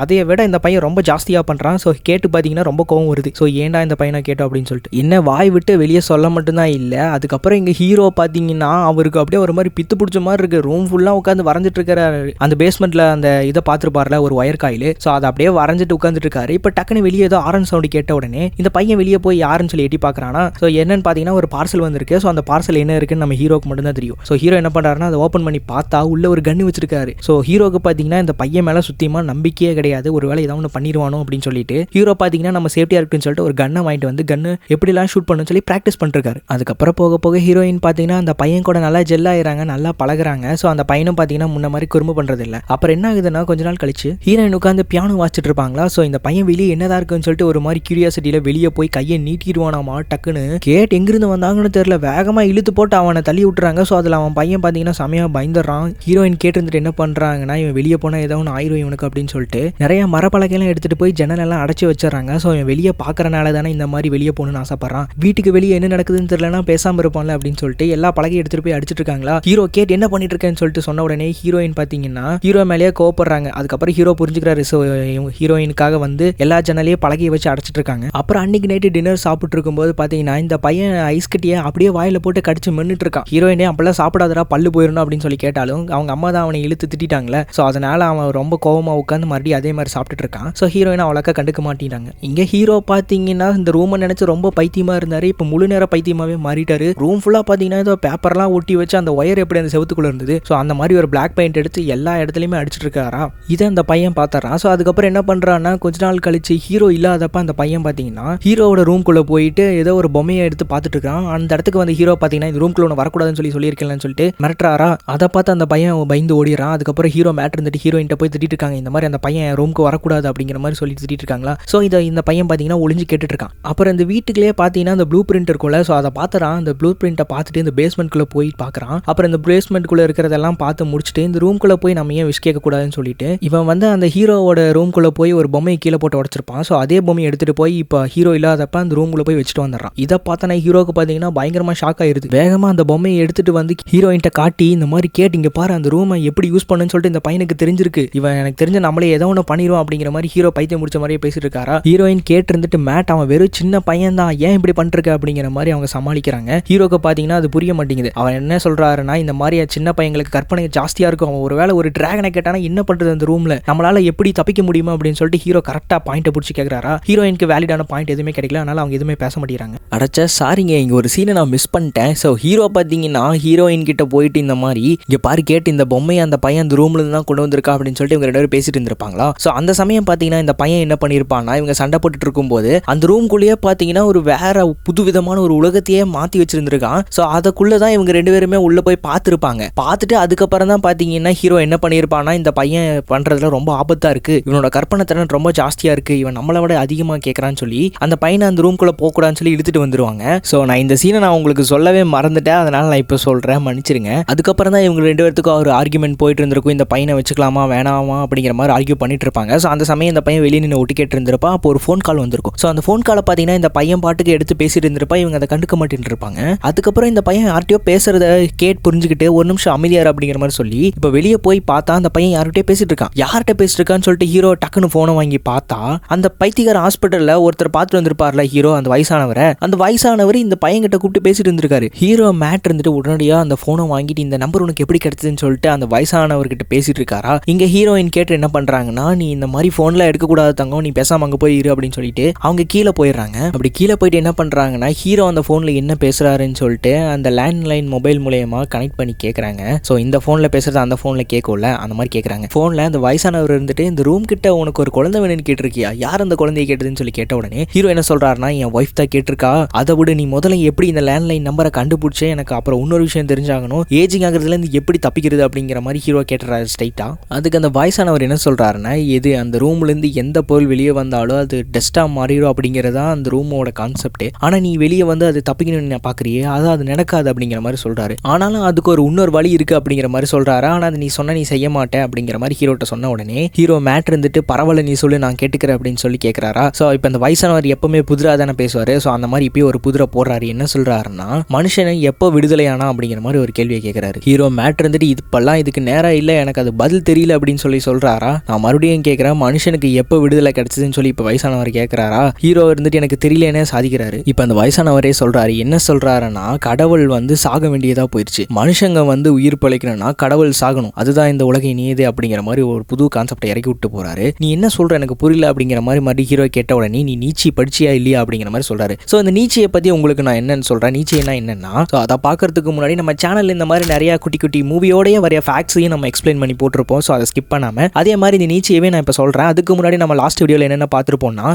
S1: அதையை விட இந்த பையன் ரொம்ப ஜாஸ்தியாக பண்ணுறான். ஸோ கேட்டு பார்த்தீங்கன்னா ரொம்ப கோவம் வருது. ஸோ ஏன்டா இந்த பையனை கேட்டோம் அப்படின்னு சொல்லிட்டு என்ன வாய் விட்டு வெளியே சொல்ல மட்டும்தான் இல்லை. அதுக்கப்புறம் இங்கே ஹீரோ பார்த்தீங்கன்னா அவருக்கு அப்படியே ஒரு மாதிரி பித்து பிடிச்ச மாதிரி இருக்குது. ரூம் ஃபுல்லாக உட்காந்து வரைஞ்சிட்டு இருக்கிற அந்த பேஸ்மெண்ட்டில் அந்த இதை பார்த்துருப்பார்ல ஒரு ஒயர் காயில். ஸோ அதை அப்படியே வரைஞ்சிட்டு உட்காந்துட்டு இருக்காரு. இப்போ டக்குன்னு வெளியே ஏதோ ஆரன் சவுண்டு கேட்ட உடனே இந்த பையன் வெளியே போய் யாருன்னு சொல்லி எட்டி பார்க்குறானா. ஸோ என்னன்னு பார்த்தீங்கன்னா ஒரு பார்சல் வந்திருக்கு. ஸோ அந்த பார்சல் என்ன இருக்குன்னு நம்ம ஹீரோக்கு மட்டும்தான் தெரியும். ஸோ ஹீரோ என்ன பண்ணுறாருன்னா அதை ஓப்பன் பண்ணி பார்த்தா உள்ள ஒரு கன்று வச்சிருக்காரு. ஸோ ஹீரோக்கு பார்த்தீங்கன்னா இந்த பையன் மேலே சுத்தியமாக நம்பிக்கையே கிடையாது. ஒரு வேளை ஏதாவது ஒன்று பண்ணிடுவானோ அப்படின்னு சொல்லிட்டு ஹீரோ பார்த்தீங்கன்னா நம்ம சேஃப்டியாக இருக்குன்னு சொல்லிட்டு ஒரு கன்னை வாங்கிட்டு வந்து கன்று எப்படிலாம் ஷூட் பண்ணணும்னு சொல்லி ப்ராக்டிஸ் பண்ணிருக்காரு. அதுக்கப்புறம் போக போக ஹீரோயின் பார்த்தீங்கன்னா அந்த பையன் கூட நல்லா ஜெல் ஆயிடுறாங்க, நல்லா பழகுறாங்க. ஸோ அந்த பையனும் பார்த்தீங்கன்னா முன்ன மாதிரி குறும்பு பண்ணுறது இல்லை. அப்புறம் என்ன ஆகுதுன்னா கொஞ்ச நாள் கழிச்சு ஹீரோயின் உட்காந்து பியானோ வாசிச்சுட்டு இருப்பாங்களா. ஸோ இந்த பையன் வெளியே என்னதான் இருக்குன்னு சொல்லிட்டு ஒரு மாதிரி கியூரியாசிட்டியில் வெளியே போய் கையை நீட்டிடுவானாமா. டக்குன்னு கேட் எங்கிருந்து வந்தாங்கன்னு தெரியல, வேகமாக இழுத்து போட்டு அவனை தள்ளி விட்டுறாங்க. ஸோ அதில் அவன் பையன் பார்த்தீங்கன்னா செமையாக பயந்துடுறான். ஹீரோயின் கேட்டு என்ன பண்ணுறாங்கன்னா இவன் வெளியே போனால் ஏதோ ஒன்று ஆயிரும் இவனுக்கு அப்படின்னு சொல்லிட்டு நிறைய மரப்பலகையெல்லாம் எடுத்துகிட்டு போய் ஜன்னலெல்லாம் அடைச்சி வச்சிடறாங்க. ஸோ இவன் வெளியே பார்க்கறனால தானே இந்த மாதிரி வெளியே போகணும்னு ஆசைப்படுறான். வீட்டுக்கு வெளியே என்ன நடக்குதுன்னு தெரியலனா பேசாமல் இருப்பான்ல அப்படின்னு சொல்லிட்டு எல்லா பலகையும் எடுத்துகிட்டு போய் அடிச்சிட்டு இருக்காங்களா. ஹீரோ கேட் என்ன பண்ணிட்டு இருக்கேன்னு சொல்லிட்டு சொன்ன உடனே ஹீரோயின் பார்த்தீங்கன்னா ஹீரோ மேலேயே கோவப்படுறாங்க. அதுக்கப்புறம் ஹீரோ புரிஞ்சுக்கிறாரு. ஸோ ஹீரோயினுக்காக வந்து எல்லா ஜன்னலையும் பலகையை வச்சு அடைச்சிட்டு இருக்காங்க. அப்புறம் அன்னைக்கு நைட்டு டின்னர் சாப்பிட்டு இருக்கும்போது பார்த்தீங்கன்னா இந்த பையன் ஐஸ் கட்டியை அப்படியே வாயில போட்டு கடிச்சு மென்னுட்டு இருக்கான். ஹீரோயினே அப்பெல்லாம் சாப்பிடாதரா பல்லு போயிடணும் அப்படின்னு சொல்லி கேட்டாலும் அவங்க அம்மா தான் அவனை இழுத்து திட்டாங்களே. ஸோ அதனால அவன் ரொம்ப கோவமாக உட்காந்து மறுபடியும் அதே மாதிரி சாப்பிட்டுட்டு இருக்கான். ஸோ ஹீரோயின் அவ்வளோக்கா கண்டுக்க மாட்டேங்கிறாங்க. இங்கே ஹீரோ பார்த்தீங்கன்னா இந்த ரூமை நினைச்சு ரொம்ப பைத்தியமாக இருந்தார். இப்போ முழு நேரம் பைத்தியமாகவே மாறிட்டாரு. ரூம் ஃபுல்லாக பார்த்தீங்கன்னா ஏதோ பேப்பர்லாம் ஒட்டி வச்சு அந்த ஒயர் எப்படி அந்த செவத்துக்குள்ளே இருந்தது. ஸோ அந்த மாதிரி ஒரு பிளாக் பெயிண்ட் எடுத்து எல்லா இடத்துலையுமே அடிச்சிட்டு இருக்காரா. இதை அந்த பையன் பார்த்துறான். ஸோ அதுக்கப்புறம் என்ன பண்ணுறான்னா கொஞ்ச நாள் கழிச்சு ஹீரோ இல்லாதப்ப அந்த பையன் பார்த்தீங்கன்னா ஹீரோவோட ரூம்குள்ளே போயிட்டு ஏதோ ஒரு பொம்மையை எடுத்து பார்த்துட்டு இருக்கான். அந்த இடத்துக்கு வந்து ஹீரோ பார்த்தீங்கன்னா இந்த ரூம்குள்ள ஒன்று வரக்கூடாதுன்னு சொல்லியிருக்கேன்னு சொல்லிட்டு மிரட்டுறாரா. அதை பார்த்து அந்த பையன் பயந்து ஓடிறான். அதுக்கப்புறம் ஹீரோ மேட் இருந்துட்டு ஹீரோயின்ட்ட போய் திட்டிட்டு இருக்காங்க. இந்த மாதிரி அந்த பையன் ரூமுக்கு வரக்கூடாது அப்படிங்கிற மாதிரி சொல்லி திட்டிட்டு இருக்காங்களா. ஸோ இந்த பையன் பார்த்தீங்கன்னா ஒளிஞ்சு கேட்டுட்டு இருக்கான். அப்புறம் இந்த வீட்டுக்குள்ளே பார்த்தீங்கன்னா அந்த ப்ளூ பிரிண்ட் இருக்கும்ல. ஸோ அதை பார்த்துறான். அந்த ப்ளூ பிரிண்ட்டை பார்த்துட்டு இந்த பேஸ்மெண்ட்குள்ளே போய் பார்க்குறான். அப்புறம் இந்த பேஸ்மெண்ட்குள்ளே இருக்கிறதெல்லாம் பார்த்து முடிச்சுட்டு இந்த ரூம்குள்ளே போய் நம்ம ஏன் விஷ் கேட்கக்கூடாதுன்னு சொல்லிட்டு இவன் வந்து அந்த ஹீரோவோட ரூம்குள்ளே போய் ஒரு பொம்மையை கீழே போட்டு உடச்சிருப்பான். ஸோ அதே பொம்மையை எடுத்துகிட்டு போய் இப்போ ஹீரோ இல்லாதப்ப அந்த ரூம்குள்ளே போய் வச்சுட்டு வந்துடுறான். இதை பார்த்தனா ஹீரோக்கு பார்த்தீங்கன்னா பயங்கரமாக ஷாக் ஆயிருது. வேகமாக அந்த பொம்மையை எடுத்துகிட்டு வந்து ஹீரோயின்ட்ட காட்டி இந்த மாதிரி கேட்டிங்க பாரு அந்த ரூமை எப்படி யூஸ் பண்ணுன்னு சொல்லிட்டு இந்த பையனுக்கு தெரிஞ்சிருக்கு. இவன் எனக்கு தெரிஞ்ச நம்மளே ஏதோ ஒன்று பண்ணிடுவோம் அப்படிங்கிற மாதிரி ஹீரோ பைத்தியம் முடிச்ச மாதிரியே பேசிட்டு இருக்காரா. ஹீரோயின் கேட்டு இருந்துட்டு மேட் அவன் வெறும் சின்ன பையன் தான், ஏன் இப்படி பண்ணிருக்க அப்படிங்கிற மாதிரி அவங்க சமாளிக்கிறாங்க. ஹீரோக்கு பார்த்தீங்கன்னா அது புரிய மாட்டேங்குது. அவன் என்ன சொல்றாருன்னா இந்த மாதிரி சின்ன பையங்களுக்கு கற்பனை ஜாஸ்தியாக இருக்கும். அவன் ஒருவேளை ஒரு டிராகனை கேட்டானா என்ன பண்ணுறது அந்த ரூமில் நம்மளால எப்படி தப்பிக்க முடியுமா அப்படின்னு சொல்லிட்டு ஹீரோ கரெக்டாக பாயிண்ட்டை பிடிச்சி கேட்குறாரா. ஹீரோயினுக்கு வேலிடான பாயிண்ட் எதுவுமே கிடைக்கல. அதனால அவங்க எதுவுமே பேச மாட்டேங்கிறாங்க. அடைச்சா சாரிங்க இங்கே ஒரு சீனை நான் மிஸ் பண்ணிட்டேன். ஸோ ஹீரோ பார்த்தீங்கன்னா ஹீரோயின் கிட்ட போயிட்டு இந்த மாதிரி இங்கே பாரு கேட்டு இந்த பொம்மையை அந்த பையன் அந்த ரூம்ல இருந்து தான் கொண்டு வந்திருக்கா அப்படின்னு சொல்லிட்டு இவங்க 2 பேரும் பேசிட்டு இருந்திருப்பாங்களா. ஸோ அந்த சமயம் பார்த்தீங்கன்னா இந்த பையன் என்ன பண்ணியிருப்பான்னா இவங்க சண்டை போட்டுட்டு இருக்கும்போது அந்த ரூம்குள்ளேயே பார்த்தீங்கன்னா ஒரு வேற புது விதமான ஒரு உலகத்தையே மாற்றி வச்சிருந்திருக்கான். ஸோ அதுக்குள்ளே தான் இவங்க 2 பேருமே உள்ளே போய் பார்த்துருப்பாங்க. பார்த்துட்டு அதுக்கப்புறம் தான் பார்த்தீங்கன்னா ஹீரோ என்ன பண்ணியிருப்பான்னா இந்த பையன் பண்ணுறதுல ரொம்ப ஆபத்தாக இருக்குது, இவனோட கற்பனை திறன் ரொம்ப ஜாஸ்தியாக இருக்குது, இவன் நம்மளை விட அதிகமாக கேட்குறான்னு சொல்லி அந்த பையனை அந்த ரூம்குள்ளே போகக்கூடாதுன்னு சொல்லி இழுத்துட்டு வந்துருவாங்க. ஸோ நான் இந்த சீனை நான் உங்களுக்கு சொல்லவே மறந்துட்டேன். அதனால நான் இப்போ சொல்கிறேன், மன்னிச்சிருங்க. அதுக்கப்புறம் தான் இவங்க 2 பேருக்கும் ஒரு ஆர்குமெண்ட் போயிட்டு இருந்திருக்கும். இந்த பையனை வச்சுக்கலாமா வேணாமா அப்படிங்கிற மாதிரி ஆர்கியூ பண்ணிட்டு இருப்பாங்க. ஸோ அந்த சமயம் இந்த பையன் வெளியே நின்று ஒட்டி கேட்டு இருந்திருப்பா. அப்போ ஒரு ஃபோன் கால் வந்திருக்கும். ஸோ அந்த ஃபோன் காலை பார்த்தீங்கன்னா இந்த பையன் பாட்டுக்கு எடுத்து பேசிட்டு இருந்திருப்பா. இவங்க அதை கண்டுக்க மாட்டேன்னு இருப்பாங்க. அதுக்கப்புறம் இந்த பையன் யார்கிட்டயோ பேசுறத கேட் புரிஞ்சுக்கிட்டு ஒரு நிமிஷம் அமைதியார் அப்படிங்கிற மாதிரி சொல்லி இப்போ வெளியே போய் பார்த்தா அந்த பையன் யார்கிட்டயோ பேசிட்டு இருக்கான். யார்கிட்ட பேசிட்டு இருக்கான்னு சொல்லிட்டு ஹீரோ டக்குன்னு ஃபோனை வாங்கி பார்த்தா அந்த பைத்தியக்கார ஹாஸ்பிட்டலில் ஒருத்தர் பார்த்துட்டு வந்திருப்பார்ல ஹீரோ, அந்த வயசானவர் இந்த பையன் கிட்ட கூப்பிட்டு பேசிட்டு இருந்திருக்காரு. ஹீரோ மேட் இருந்துட்டு உடனடியாக அந்த ஃபோனை வாங்கிட்டு இந்த நம்பர் உனக்கு எப்படி கிடைச்சதுன்னு சொல்லிட்டு அந்த வயசானவர்கிட்ட பேசிட்டு இருக்காரா. இங்க ஹீரோயின் கேட்டு என்ன பண்றாங்கன்னா நீ இந்த மாதிரி ஃபோன்ல எடுக்கக்கூடாது தங்கம், நீ பேசாம அங்கே போய் இரு அப்படின்னு சொல்லிட்டு அவங்க கீழே போயிடுறாங்க. அப்படி கீழே போயிட்டு என்ன பண்றாங்கன்னா ஹீரோ அந்த ஃபோன்ல என்ன பேசுறாருன்னு சொல்லிட்டு அந்த லேண்ட்லைன் மொபைல் மூலமா கனெக்ட் பண்ணி கேட்குறாங்க. ஸோ இந்த ஃபோனில் பேசுறது அந்த ஃபோனில் கேட்கல, அந்த மாதிரி கேட்குறாங்க. ஃபோனில் அந்த வயசானவர் இருந்துட்டு இந்த ரூம் கிட்ட உனக்கு ஒரு குழந்தை வேணும்னு கேட்டிருக்கியா, யார் அந்த குழந்தைய கேட்டதுன்னு சொல்லி கேட்ட உடனே ஹீரோ என்ன சொல்றாருன்னா என் ஒய்ஃப் தான் கேட்டிருக்கா, அதை விட நீ முதல்ல எப்படி இந்த லேண்ட்லைன் நம்பரை கண்டுபிடிச்சே, எனக்கு அப்புறம் இன்னொரு விஷயம் தெரிஞ்சாகணும், ஏஜிங் ஆகிறதுலேருந்து எப்படி தப்பிக்கிறது அப்படிங்கிற மாதிரி ஹீரோ கேட்டுறாரு ஸ்ட்ரைட்டா. அதுக்கு அந்த வயசானவர் என்ன சொல்றாருன்னா எது அந்த ரூம்லேருந்து எந்த பொருள் வெளியே வந்தாலும் அது டஸ்ட்டாக மாறிடும் அப்படி அப்படிங்கிறதா அந்த ரூமோட கான்செப்ட். ஆனா நீ வெளியே வந்து அது தப்பிக்கணும்னு பாக்குறியே, அதான் அது நடக்காது அப்படிங்கிற மாதிரி சொல்றாரு. ஆனாலும் அதுக்கு ஒரு இன்னொரு வழி இருக்கு அப்படிங்கிற மாதிரி சொல்றாரு. ஆனா அது நீ சொன்ன நீ செய்ய மாட்டேன் அப்படிங்கிற மாதிரி ஹீரோட்ட சொன்ன உடனே ஹீரோ மேட் இருந்துட்டு பரவாயில்ல நீ சொல்லு நான் கேட்டுக்கிறேன் அப்படின்னு சொல்லி கேட்கிறாரா. ஸோ இப்போ அந்த வயசானவர் எப்பவுமே புதிரா தானே பேசுவாரு. ஸோ அந்த மாதிரி இப்பயும் ஒரு புதிரை போடுறாரு. என்ன சொல்றாருன்னா மனுஷனை எப்போ விடுதலையானா அப்படிங்கிற மாதிரி ஒரு கேள்வியை கேட்கிறாரு. ஹீரோ மேட் இருந்துட்டு இப்பெல்லாம் இதுக்கு நேரம் இல்லை, எனக்கு அது பதில் தெரியல அப்படின்னு சொல்லி சொல்றாரா. நான் மறுபடியும் கேட்கிறேன் மனுஷனுக்கு எப்போ விடுதலை கிடைச்சதுன்னு சொல்லி இப்போ வயசானவர் கேட்கிறாரா. ஹீரோ இருந்துட்டு எனக்கு தெரியலன்னு சாதிக்கிறாரு. இப்போ அந்த வயசானவரே சொல்றாரு. என்ன சொல்றாருன்னா கடவுள் வந்து சாக வேண்டியதா போயிடுச்சு, மனுஷங்க வந்து உயிர் பிழைக்கணும்னா கடவுள் சாகணும், அதுதான் இந்த உலகை நீது அப்படிங்கிற மாதிரி ஒரு புது கான்செப்டை இறக்கி விட்டு போறாரு. நீ என்ன சொல்ற எனக்கு புரியல அப்படிங்கிற மாதிரி மறுபடியும் ஹீரோ கேட்ட உடனே நீ நீச்சி படிச்சியா இல்லையா அப்படிங்கிற மாதிரி சொல்றாரு. ஸோ இந்த நீச்சியை பத்தி உங்களுக்கு நான் என்னன்னு சொல்றேன். நீச்சினா என்னன்னா, ஸோ அதை பார்க்கறதுக்கு முன்னாடி நம்ம சேனல் இந்த மாதிரி நிறைய குட்டி குட்டி மூவியோடைய வரைய ஃபேக்ட்ஸையும் நம்ம எக்ஸ்பிளைன் பண்ணி போட்டிருப்போம். ஸோ அதை ஸ்கிப் பண்ணாம அதே மாதிரி இந்த நீச்சியவே நான் இப்போ சொல்றேன். அதுக்கு முன்னாடி நம்ம லாஸ்ட் வீடியோவில் என்னென்ன பார்த்துருப்போம்னா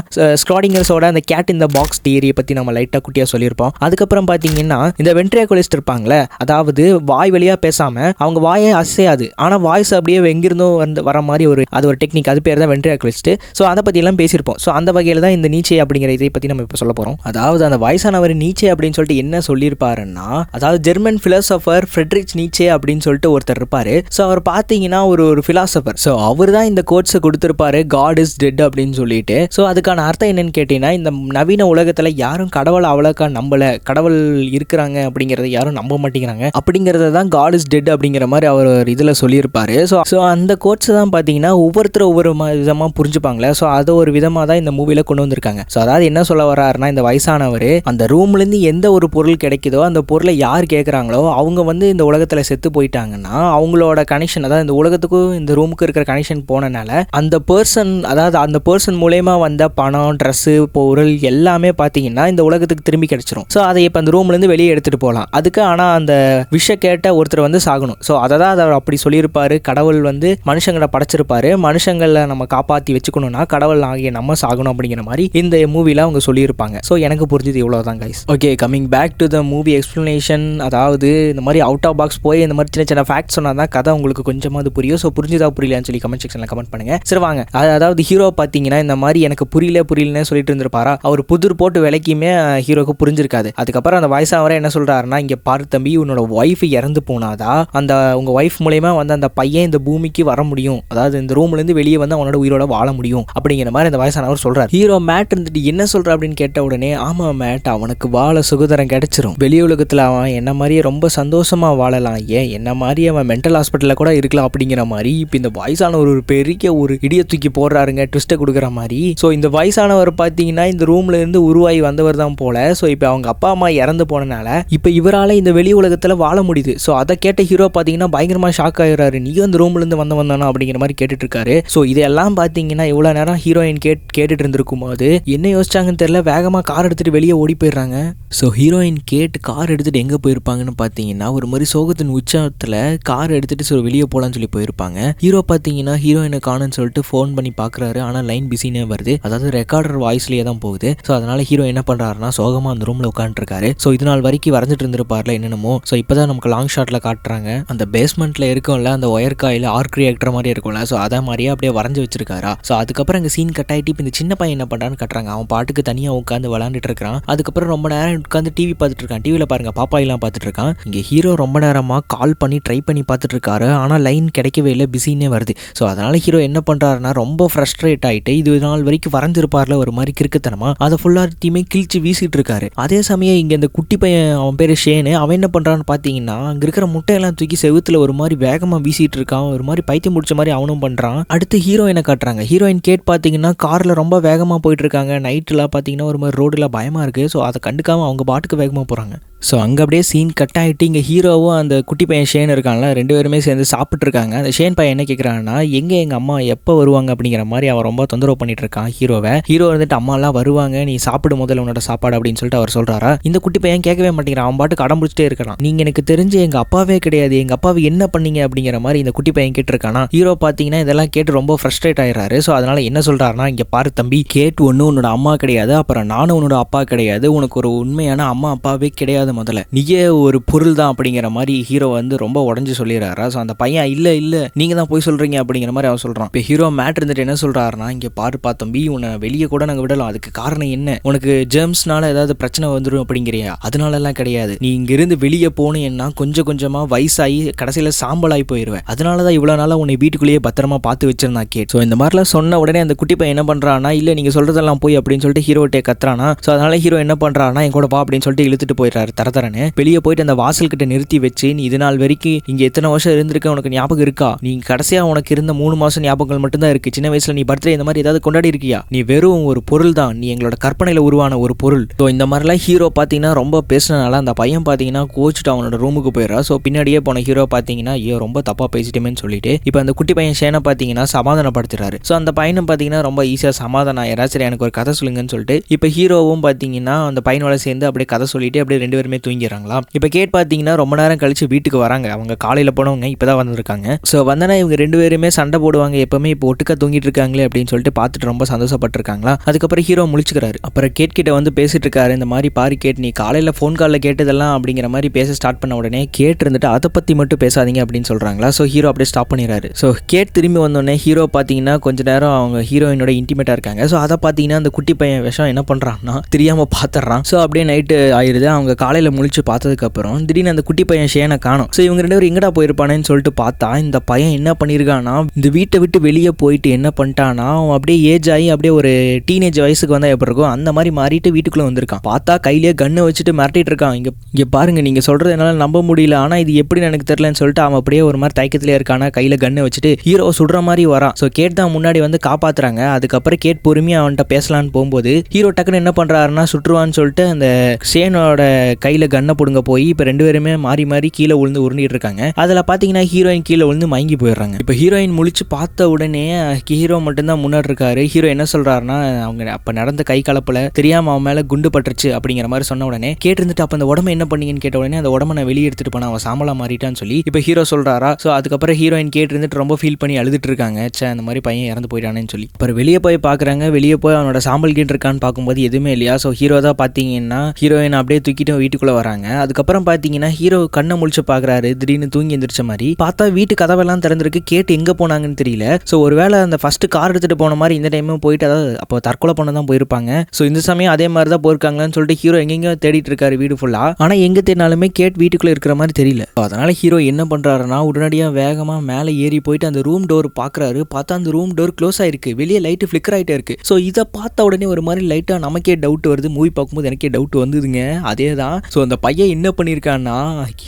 S1: ஸ்க்ராடிங்கர்ஸோட அந்த கேட் இந்த பாக்ஸ் தியரியை பற்றி நம்ம லைட்டாக குட்டியாக சொல்லியிருப்போம். அதுக்கப்புறம் பார்த்தீங்கன்னா இந்த வென்ட்ரியாகுலிஸ்ட் இருப்பாங்களே, அதாவது வாய் வழியாக பேசாமல் அவங்க வாயே அசையாது, ஆனால் வாய்ஸ் அப்படியே எங்கிருந்தோ வந்து வர மாதிரி ஒரு டெக்னிக், அது பேர் தான் வென்ட்ரியாகுலிஸ்ட். ஸோ அதை பற்றியெல்லாம் பேசியிருப்போம். ஸோ அந்த வகையில் தான் இந்த நீச்சே அப்படிங்கிற இதை பற்றி நம்ம இப்போ சொல்ல போகிறோம். அதாவது அந்த வயசானவர் நீச்சே அப்படின்னு சொல்லிட்டு என்ன சொல்லியிருப்பாருன்னா, அதாவது ஜெர்மன் ஃபிலாசபர் ஃப்ரெட்ரிச் நீச்சே அப்படின்னு சொல்லிட்டு ஒருத்தர் இருப்பார். ஸோ அவர் பார்த்தீங்கன்னா ஒரு ஃபிலாசபர். ஸோ அவர் தான் இந்த கோட்ஸை கொடுத்துருப்பாரு, காட் இஸ் டெட் அப்படின்னு சொல்லிட்டு. ஸோ அதுக்கான அர்த்தம் என்னன்னு கேட்டீங்கன்னா, இந்த நவீன உலகத்தில் யாரும் கடவுளை அவ்வளோக்கா நம்பலை, கடவுள் இருக்கிறாங்க அப்படிங்கிறத யாரும் நம்ப மாட்டேங்கிறாங்க, அப்படிங்கிறத தான் காட் இஸ் டெட் அப்படிங்கிற மாதிரி அவர் இதில் சொல்லியிருப்பாரு. ஸோ அந்த கோட்ஸ் தான் பார்த்தீங்கன்னா ஒவ்வொருத்தரும் ஒவ்வொரு விதமாக புரிஞ்சுப்பாங்களே. ஸோ அதை ஒரு விதமாக தான் இந்த மூவியில் கொண்டு வந்திருக்காங்க. ஸோ அதாவது என்ன சொல்ல வர்றாருன்னா, இந்த வயசானவர் அந்த ரூம்லேருந்து எந்த ஒரு பொருள் கிடைக்குதோ அந்த பொருளை யார் கேட்குறாங்களோ அவங்க வந்து இந்த உலகத்தில் செத்து போயிட்டாங்கன்னா அவங்களோட கனெக்ஷன், அதாவது இந்த உலகத்துக்கும் இந்த ரூமுக்கு இருக்கிற கனெக்ஷன் போனனால அந்த பர்சன், அதாவது அந்த பர்சன் மூலயமா வந்த பணம், ட்ரெஸ்ஸு, பொருள் எல்லாமே பார்த்தீங்கன்னா இந்த உலகத்துக்கு திரும்பி கிடைச்சிரும். ஸோ அதை இப்போ அந்த ரூம்லேருந்து வெளியே எடுத்துகிட்டு போகலாம். அதுக்கு ஆனால் அந்த விஷயம் கேட்ட ஒருத்தர் வந்து சாகணும். ஸோ அதை தான் அவர் அப்படி சொல்லியிருப்பாரு. கடவுள் வந்து மனுஷங்களை படைச்சிருப்பாரு, மனுஷங்களை நம்ம காப்பாற்றி வச்சுக்கணும்னா கடவுள் ஆகிய நம்ம சாகணும் அப்படிங்கிற மாதிரி இந்த மூவியில் அவங்க சொல்லியிருப்பாங்க. ஸோ எனக்கு புரிஞ்சது இவ்வளோதான் guys. Okay, coming back to the movie explanation. அதாவது இந்த மாதிரி அவுட் ஆஃப் பாக்ஸ் போய் இந்த மாதிரி சின்ன சின்ன ஃபேக்ட்ஸ் சொன்னால் தான் கதை உங்களுக்கு கொஞ்சமாக அது புரியும். ஸோ புரிஞ்சுதா புரியலன்னு சொல்லி கமெண்ட் செக்ஷனில் கமெண்ட் பண்ணுங்க. சரி வாங்க, அதாவது ஹீரோ பார்த்தீங்கன்னா இந்த மாதிரி எனக்கு புரியலன்னு சொல்லிட்டு இருந்திருப்பாரா. அவர் புதிர் போட்டு விலைக்குமே ஹீரோக்கு புரிஞ்சிருக்காது. அதுக்கப்புறம் அந்த வயசானவரே என்ன சொல்றாருன்னா, இங்கே பாரு தம்பி, உன்னோட ஒய்ஃப் இறந்து போனாதான் அந்த உங்க ஒய்ஃப் மூலயமா வந்து அந்த பையன் இந்த பூமிக்கு வர முடியும், அதாவது இந்த ரூம்லேருந்து வெளியே வந்து அவனோட உயிரோட வாழ முடியும் அப்படிங்கிற மாதிரி அந்த வயசானவர் சொல்றாரு. ஹீரோ மேட் இருந்துட்டு என்ன சொல்ற அப்படின்னு கேட்ட உடனே, ஆமா மேட், அவனுக்கு வாழ சுதந்திரம் கிடைச்சிரும், வெளி உலகத்தில் அவன் என்ன மாதிரியே ரொம்ப சந்தோஷமா வாழலாம், ஏன் என்ன மாதிரி அவன் மென்டல் ஹாஸ்பிட்டலில் கூட இருக்கலாம் அப்படிங்கிற மாதிரி இப்போ இந்த வயசானவர் ஒரு பெரிய ஒரு இடிய தூக்கி போடுறாருங்க, ட்விஸ்ட்டை கொடுக்குற மாதிரி. ஸோ இந்த வயசானவர் பார்த்தீங்கன்னா இந்த ரூம்ல இருந்து உருவாகி வந்தவர் தான் போல. ஸோ இப்போ அவங்க அப்பா அம்மா இறந்து போனனால இப்போ இவரால் இந்த வெளி உலகத்தில் வாழ முடியுது. ஸோ அதை கேட்ட ஹீரோ பார்த்தீங்கன்னா பயங்கரமாக ஷாக் ஆகிறாரு. நீயும் அந்த ரூம்ல இருந்து வந்தானா அப்படிங்கிற மாதிரி கேட்டுட்டு இருக்காரு. ஸோ இதெல்லாம் பார்த்தீங்கன்னா இவ்வளோ நேரம் ஹீரோயின் கேட்டுட்டு இருந்திருக்கும் போது என்ன யோசிச்சாங்கன்னு தெரியல, வேகமாக கார் எடுத்துட்டு வெளியே ஓடி போயிடுறாங்க. ஸோ ஹீரோயின் கேட்டு கார் எடுத்துட்டு எங்கே போயிருப்பாங்கன்னு பார்த்தீங்கன்னா ஒரு மாதிரி சோகத்தின் உச்சத்தில் கார் எடுத்துட்டு ஸோ வெளியே போகலான்னு சொல்லி போயிருப்பாங்க. ஹீரோ பார்த்தீங்கன்னா ஹீரோயினை காணுன்னு சொல்லிட்டு ஃபோன் பண்ணி பார்க்குறாரு. ஆனால் லைன் பிஸினே வருது, அதாவது ரெக்கார்டர் வாய்ஸ்லேயே தான் போகுது. ஸோ அதனால ஹீரோ என்ன பண்ணுறாருன்னா சோகமாக அந்த ரூமில் உட்காந்துருக்காரு. ஸோ இது நாள் வரைக்கும் வரைஞ்சிட்டு இருந்திருப்பார்ல என்னென்னமோ. ஸோ இப்போ தான் நமக்கு லாங் ஷாட்டில் காட்டுறாங்க. அந்த பேஸ்மெண்ட்டில் இருக்கும்ல அந்த ஒயர் காயில் ஆர்க் ரியாக்டர் மாதிரி இருக்கும்ல, ஸோ அதை மாதிரியே அப்படியே வரைஞ்சி வச்சிருக்காரா. ஸோ அதுக்கப்புறம் இங்கே சீன் கட் ஆகிட்டு இப்போ இந்த சின்ன பையன் என்ன பண்ணுறான்னு கட்டுறாங்க. அவன் பாட்டுக்கு தனியாக உட்காந்து விளாண்டுட்டு இருக்கான். அதுக்கப்புறம் ரொம்ப நேரம் உட்காந்து டிவி பார்த்துட்டு இருக்கான். டிவியில் பாருங்க பாப்பாயெல்லாம் பார்த்துட்டு இருக்கான். இங்கே ஹீரோ ரொம்ப நேரமாக கால் பண்ணி ட்ரை பண்ணி பார்த்துட்டு இருக்காரு. ஆனால் லைன் கிடைக்கவே இல்லை, பிஸின்னே வருது. ஸோ அதனால ஹீரோ என்ன பண்ணுறாருன்னா ரொம்ப ஃப்ரஸ்ட்ரேட் ஆகிட்டு இது நாள் வரைக்கும் வரைஞ்சிருப்பார்ல ஒரு மாதிரி கிறுக்குத்தனமா அதை ஃபுல்லாத்தையுமே கிழிச்சு வீசிட்டு இருக்காரு. அதே சமயம் இங்கே இந்த குட்டி பையன், அவன் பேர் ஷேனு, அவன் என்ன பண்ணுறான்னு பார்த்தீங்கன்னா அங்கே இருக்கிற முட்டையெல்லாம் தூக்கி செவுத்துல ஒரு மாதிரி வேகமாக வீசிட்டு இருக்கான். ஒரு மாதிரி பைத்தியம் முடிச்ச மாதிரி அவனும் பண்ணுறான். அடுத்து ஹீரோயினை காட்டுறாங்க. ஹீரோயின் கேட் பார்த்தீங்கன்னா காரில் ரொம்ப வேகமாக போயிட்டு இருக்காங்க. நைட்டில் பார்த்தீங்கன்னா ஒரு மாதிரி ரோடில் பயமாக இருக்குது. ஸோ அதை கண்டுக்காமல் அவங்க பாட்டுக்கு வேகமாக போகிறாங்க. ஸோ அங்கே அப்படியே சீன் கட் ஆகிட்டு இங்கே ஹீரோவும் அந்த குட்டி பையன் ஷேன் இருக்காங்களா, ரெண்டு பேருமே சேர்ந்து சாப்பிட்ருக்காங்க. அந்த ஷேன் பையன் என்ன கேட்குறாங்கன்னா, எங்கே எங்கள் அம்மா எப்போ வருவாங்க அப்படிங்கிற மாதிரி அவன் ரொம்ப தொந்தரவு பண்ணிட்டு இருக்கான் ஹீரோவை. ஹீரோ வந்துட்டு அம்மாலாம் வருவாங்க, நீ சாப்பிடு முதல்ல உன்னோட சாப்பாடு அப்படின்னு சொல்லிட்டு அவர் சொல்கிறாரா. இந்த குட்டி பையன் கேட்கவே மாட்டேங்கிறான். அவன் பாட்டு கடம் பிடிச்சிட்டே இருக்கான். நீங்கள் எனக்கு தெரிஞ்சு எங்கள் அப்பாவே கிடையாது, எங்கள் அப்பாவை என்ன பண்ணீங்க அப்படிங்கிற மாதிரி இந்த குட்டி பையன் கேட்டிருக்கானா. ஹீரோ பார்த்தீங்கன்னா இதெல்லாம் கேட்டு ரொம்ப ஃப்ரஸ்ட்ரேட் ஆயிடுறாரு. ஸோ அதனால என்ன சொல்கிறாருன்னா, இங்கே பாரு தம்பி, கேட்டு ஒன்று உன்னோட அம்மா கிடையாது, அப்புறம் நானும் உன்னோட அப்பா கிடையாது, உனக்கு ஒரு உண்மையான அம்மா அப்பாவே கிடையாது கிடையாது, முதல்ல நீயே ஒரு பொருள் தான் அப்படிங்கிற மாதிரி ஹீரோ வந்து ரொம்ப உடஞ்சி சொல்லிடுறாரா. ஸோ அந்த பையன் இல்லை நீங்கள் தான் போய் சொல்கிறீங்க அப்படிங்கிற மாதிரி அவன் சொல்கிறான். இப்போ ஹீரோ மேட் இருந்துட்டு என்ன சொல்கிறாருன்னா, இங்கே பாருப்பா தம்பி, உன்னை வெளியே கூட நாங்கள் விடலாம், அதுக்கு காரணம் என்ன, உனக்கு ஜெர்ம்ஸ்னால ஏதாவது பிரச்சனை வந்துடும் அப்படிங்கிறியா, அதனாலலாம் கிடையாது, நீ இங்கிருந்து வெளியே போனேன்னா கொஞ்சம் கொஞ்சமாக வயசாகி கடைசியில் சாம்பலாகி போயிடுவேன், அதனால தான் இவ்வளோ நாளாக உன்னை வீட்டுக்குள்ளேயே பத்திரமா பார்த்து வச்சிருந்தா கேட். ஸோ இந்த மாதிரிலாம் சொன்ன உடனே அந்த குட்டி பையன் என்ன பண்ணுறான்னா, இல்லை நீங்கள் சொல்கிறதெல்லாம் போய் அப்படின்னு சொல்லிட்டு ஹீரோட்டே கத்துறானா. ஸோ அதனால ஹீரோ என்ன பண்ணுறான்னா, என் கூட வா அப்படின்னு சொல்லிட்டு இழுத்துட்டு போயிடுறாரு தரத்தரன்னு. வெளியே போயிட்டு அந்த வாசல் கிட்ட நிறுத்தி வச்சு, நீ இது நாள் வரைக்கும் இங்கே எத்தனை வருஷம் இருந்திருக்க, உனக்கு ஞாபகம் இருக்கா, நீ கடைசியாக உனக்கு இருந்த 3 மாதம் ஞாபகங்கள் மட்டும்தான் இருக்கு, சின்ன வயசுல நீ பர்த்டே இந்த மாதிரி ஏதாவது கொண்டாடி இருக்கியா, நீ வெறும் ஒரு பொருள் தான், நீ எங்களோட கற்பனையில் உருவான ஒரு பொருள். ஸோ இந்த மாதிரிலாம் ஹீரோ பார்த்தீங்கன்னா ரொம்ப பேசினால அந்த பையன் பார்த்தீங்கன்னா கோச்சிட்டு அவனோட ரூமுக்கு போயிடறா. ஸோ பின்னாடியே போன ஹீரோ பார்த்தீங்கன்னா ஐயோ ரொம்ப தப்பாக பேசிட்டேன்னு சொல்லிட்டு இப்போ அந்த குட்டி பையன் ஷேனை பார்த்தீங்கன்னா சமாதானப்படுத்துறாரு. ஸோ அந்த பையனும் பார்த்தீங்கன்னா ரொம்ப ஈஸியாக சமாதானம் யாராச்சும் எனக்கு ஒரு கதை சொல்லுங்கன்னு சொல்லிட்டு இப்போ ஹீரோவும் பார்த்தீங்கன்னா அந்த பையனோட சேர்ந்து அப்படியே கதை சொல்லிட்டு அப்படியே 2 பேருமே தூங்கிடுறாங்களா. இப்போ கேட் பார்த்தீங்கன்னா ரொம்ப நேரம் கழிச்சு வீட்டுக்கு வராங்க. அவங்க காலையில் போனவங்க இப்போதான் வந்திருக்காங்க. ஸோ வந்தனா இவங்க 2 பேருமே சண்டை போடுவாங்க, எப்பவுமே இப்போ ஒட்டுக்கா தூங்கிட்டு இருக்காங்களே அப்படின்னு சொல்லிட்டு பார்த்துட்டு ரொம்ப சந்தோஷப்பட்டிருக்காங்களா. அதுக்கப்புறம் ஹீரோ முழிச்சுக்கிறாரு. அப்புறம் கேட் கிட்ட வந்து பேசிட்டு இருக்காரு, இந்த மாதிரி பாரு கேட், நீ காலையில் ஃபோன் காலில் கேட்டதெல்லாம் அப்படிங்கிற மாதிரி பேச ஸ்டார்ட் பண்ண உடனே கேட் இருந்துட்டு அதை பற்றி மட்டும் பேசாதீங்க அப்படின்னு சொல்கிறாங்களா. ஸோ ஹீரோ அப்படியே ஸ்டாப் பண்ணிடுறாரு. ஸோ கேட் திரும்பி வந்தோடனே ஹீரோ பார்த்தீங்கன்னா கொஞ்ச நேரம் அவங்க ஹீரோயினோட இன்டிமேட்டாக இருக்காங்க. ஸோ அதை பார்த்தீங்கன்னா அந்த குட்டி பையன் விஷம் என்ன பண்ணுறான்னா தெரியாமல் பார்த்துட்றான். ஸோ அப்படியே நைட்டு ஆயிடுது. அவங்க காலையில் முழிச்சு பார்த்ததுக்கப்புறம் திடீர்னு அந்த குட்டி பையன் ஷேனை காணும். ஸோ இவங்க 2 பேரும் எங்கடா போயிருப்பானேன்னு சொல்லிட்டு பார்த்தா இந்த பையன் என்ன பண்ணியிருக்கானா, இந்த வீட்டை விட்டு வெளியே போயிட்டு என்ன பண்ணிட்டானா, அவன் அப்படியே ஏஜ் ஆகி அப்படியே ஒரு டீனேஜ் வயசுக்கு வந்தால் எப்படி இருக்கும் அந்த மாதிரி மாறிட்டு வீட்டுக்குள்ளே வந்திருக்கான். பார்த்தா கையிலேயே கண்ணை வச்சுட்டு மிரட்டிட்டு இருக்கான். இங்கே பாருங்க, நீங்கள் சொல்கிறது என்னால் நம்ப முடியல, ஆனால் இது எப்படின்னு எனக்கு தெரியலன்னு சொல்லிட்டு அவன் அப்படியே ஒரு மாதிரி தயக்கத்திலே இருக்கானா, கையில் கண்ணை வச்சுட்டு ஹீரோ சுடுற மாதிரி வரான். ஸோ கேட் தான் முன்னாடி வந்து காப்பாற்றுறாங்க. அதுக்கப்புறம் கேட் பொறுமையாக அவன்கிட்ட பேசலான்னு போகும்போது ஹீரோ டக்குன்னு என்ன பண்ணுறாருன்னா சுற்றுவான்னு சொல்லிட்டு அந்த ஷேனோட கையில் கண்ணை பிடுங்க போய் இப்போ 2 பேருமே மாறி மாறி கீழே விழுந்து உருண்டிட்டு இருக்காங்க. அதில் பார்த்தீங்கன்னா ஹீரோயின் கீழே விழுந்து மயங்கி போயிடுறாங்க. இப்போ ஹீரோயின் முழிச்சு பார்த்த உடனே ஹீரோ மட்டும்தான் முன்னாடி இருக்காரு. ஹீரோ என்ன சொல்றாருன்னா, அவங்க அப்போ நடந்த கை கலப்பில் தெரியாமல் அவன் மேலே குண்டு பட்டுருச்சு அப்படிங்கிற மாதிரி சொன்ன உடனே கேட்டு இருந்துட்டு அப்போ அந்த உடம்பை என்ன பண்ணீங்கன்னு கேட்ட உடனே அந்த உடம்பை நான் வெளியே எடுத்துட்டு போனேன், அவன் சாம்பலா மாறிட்டான்னு சொல்லி இப்போ ஹீரோ சொல்றாரா. ஸோ அதுக்கப்புறம் ஹீரோயின் கேட்டு இருந்துட்டு ரொம்ப ஃபீல் பண்ணி அழுதுட்டு இருக்காங்க, சே அந்த மாதிரி பையன் இறந்து போயிட்டானேன்னு சொல்லி. அப்புறம் வெளியே போய் பார்க்குறாங்க. வெளியே போய் அவனோட சாம்பல் கேட்டு இருக்கான்னு பார்க்கும்போது எதுவுமே இல்லையா. ஸோ ஹீரோ தான் பார்த்தீங்கன்னா ஹீரோயின் அப்படியே தூக்கிட்டு வீட்டுக்குள்ளே வராங்க. அதுக்கப்புறம் பார்த்தீங்கன்னா ஹீரோ கண்ணை முழிச்சு பார்க்குறாரு. திடீர்னு தூங்கி எந்திரிச்ச மாதிரி பார்த்தா வீட்டு கதவெல்லாம் திறந்திருக்கு. கேட்டு எங்கே போனாங்கன்னு தெரியல. ஸோ ஒருவேளை அந்த ஃபர்ஸ்ட் கார் எடுத்துகிட்டு போன மாதிரி இந்த டைமும் போயிட்டு அதாவது அப்போ தற்கொலை பண்ண தான் போயிருப்பாங்க. ஸோ இந்த சமயம் அதே மாதிரி தான் போயிருக்காங்கன்னு சொல்லிட்டு ஹீரோ எங்கெங்கோ தேடிட்டு இருக்காரு வீடு ஃபுல்லாக. ஆனால் எங்கே தேடினாலுமே கேட் வீட்டுக்குள்ளே இருக்கிற மாதிரி தெரியல. அதனால ஹீரோ என்ன பண்ணுறாருன்னா உடனடியாக வேகமாக மேலே ஏறி போயிட்டு அந்த ரூம் டோர் பார்க்குறாரு. பார்த்தா அந்த ரூம் டோர் க்ளோஸ் ஆயிருக்கு, வெளியே லைட்டு ஃப்ளிக்கர் ஆகிட்டே இருக்கு. ஸோ இதை பார்த்த உடனே ஒரு மாதிரி லைட்டாக நமக்கே டவுட் வருது. மூவி பார்க்கும்போது எனக்கே டவுட் வந்ததுங்க. அதே தான். ஸோ அந்த பையன் என்ன பண்ணியிருக்கான்னா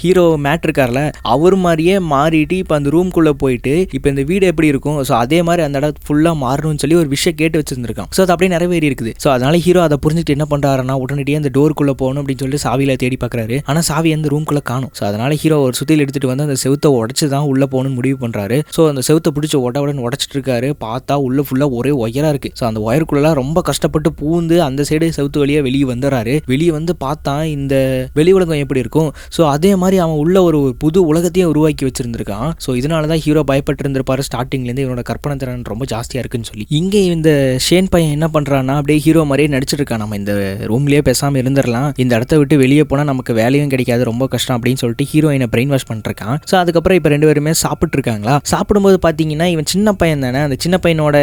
S1: ஹீரோ மேட் இருக்கார்ல அவர் மாதிரியே மாறிட்டு இப்போ அந்த ரூம்குள்ளே போயிட்டு இப்போ இந்த வீடு எப்படி இருக்கும் ஸோ அதே மாதிரி அந்த இடம் ஃபுல்லாக மாறணும்னு சொல்லி ஒரு விஷயம் கேட்டு வச்சிருந்திருக்கான். ஸோ அது அப்படியே நிறைவேறி இருக்குது. ஸோ அதனால ஹீரோ அதை புரிஞ்சுட்டு என்ன பண்ணுறாருன்னா உடனடியாக அந்த டோருக்குள்ளே போகணும் அப்படின்னு சொல்லிட்டு சாவியில் தேடி பார்க்குறாரு. ஆனால் சாவி அந்த ரூம்குள்ளே காணும். ஸோ அதனால ஹீரோ ஒரு சுத்தியில் எடுத்துகிட்டு வந்து அந்த செவுத்தை உடச்சி தான் உள்ளே போகணும்னு முடிவு பண்ணுறாரு. ஸோ அந்த செவுத்தை பிடிச்சி உடனே உடச்சிட்டு இருக்காரு. பார்த்தா உள்ள ஃபுல்லாக ஒரே ஒயராக இருக்குது. ஸோ அந்த ஒயருக்குள்ளெல்லாம் ரொம்ப கஷ்டப்பட்டு பூந்து அந்த சைடு செவுத்து வழியாக வெளியே வந்துடுறாரு. வெளியே வந்து பார்த்தா இந்த வெளி உலகம் எப்படி இருக்கும் ஸோ அதே மாதிரி அவன் உள்ள ஒரு புது உலகத்தையே உருவாக்கி வச்சிருந்திருக்கான். ஸோ இதனால தான் ஹீரோ பயப்பட்டு இருந்திருப்பாரு ஸ்டார்டிங்லேருந்து இவனோட கற்பனை திறன் ரொம்ப ஜாஸ்தியாக இருக்குன்னு சொல்லி. இங்கே இந்த ஷேன் பையன் என்ன பண்ணுறான்னா அப்படியே ஹீரோ மாதிரியே நடிச்சிருக்கான். நம்ம இந்த ரூம்லேயே பேசாமல் இருந்துடலாம், இந்த இடத்த விட்டு வெளியே போனால் நமக்கு வேலையும் கிடைக்காது, ரொம்ப கஷ்டம் அப்படின்னு சொல்லிட்டு ஹீரோயினை பிரெயின் வாஷ் பண்ணிருக்கான். ஸோ அதுக்கப்புறம் இப்போ 2 பேருமே சாப்பிட்டு இருக்காங்களா. சாப்பிடும்போது பார்த்தீங்கன்னா இவன் சின்ன பையன் தானே, அந்த சின்ன பையனோட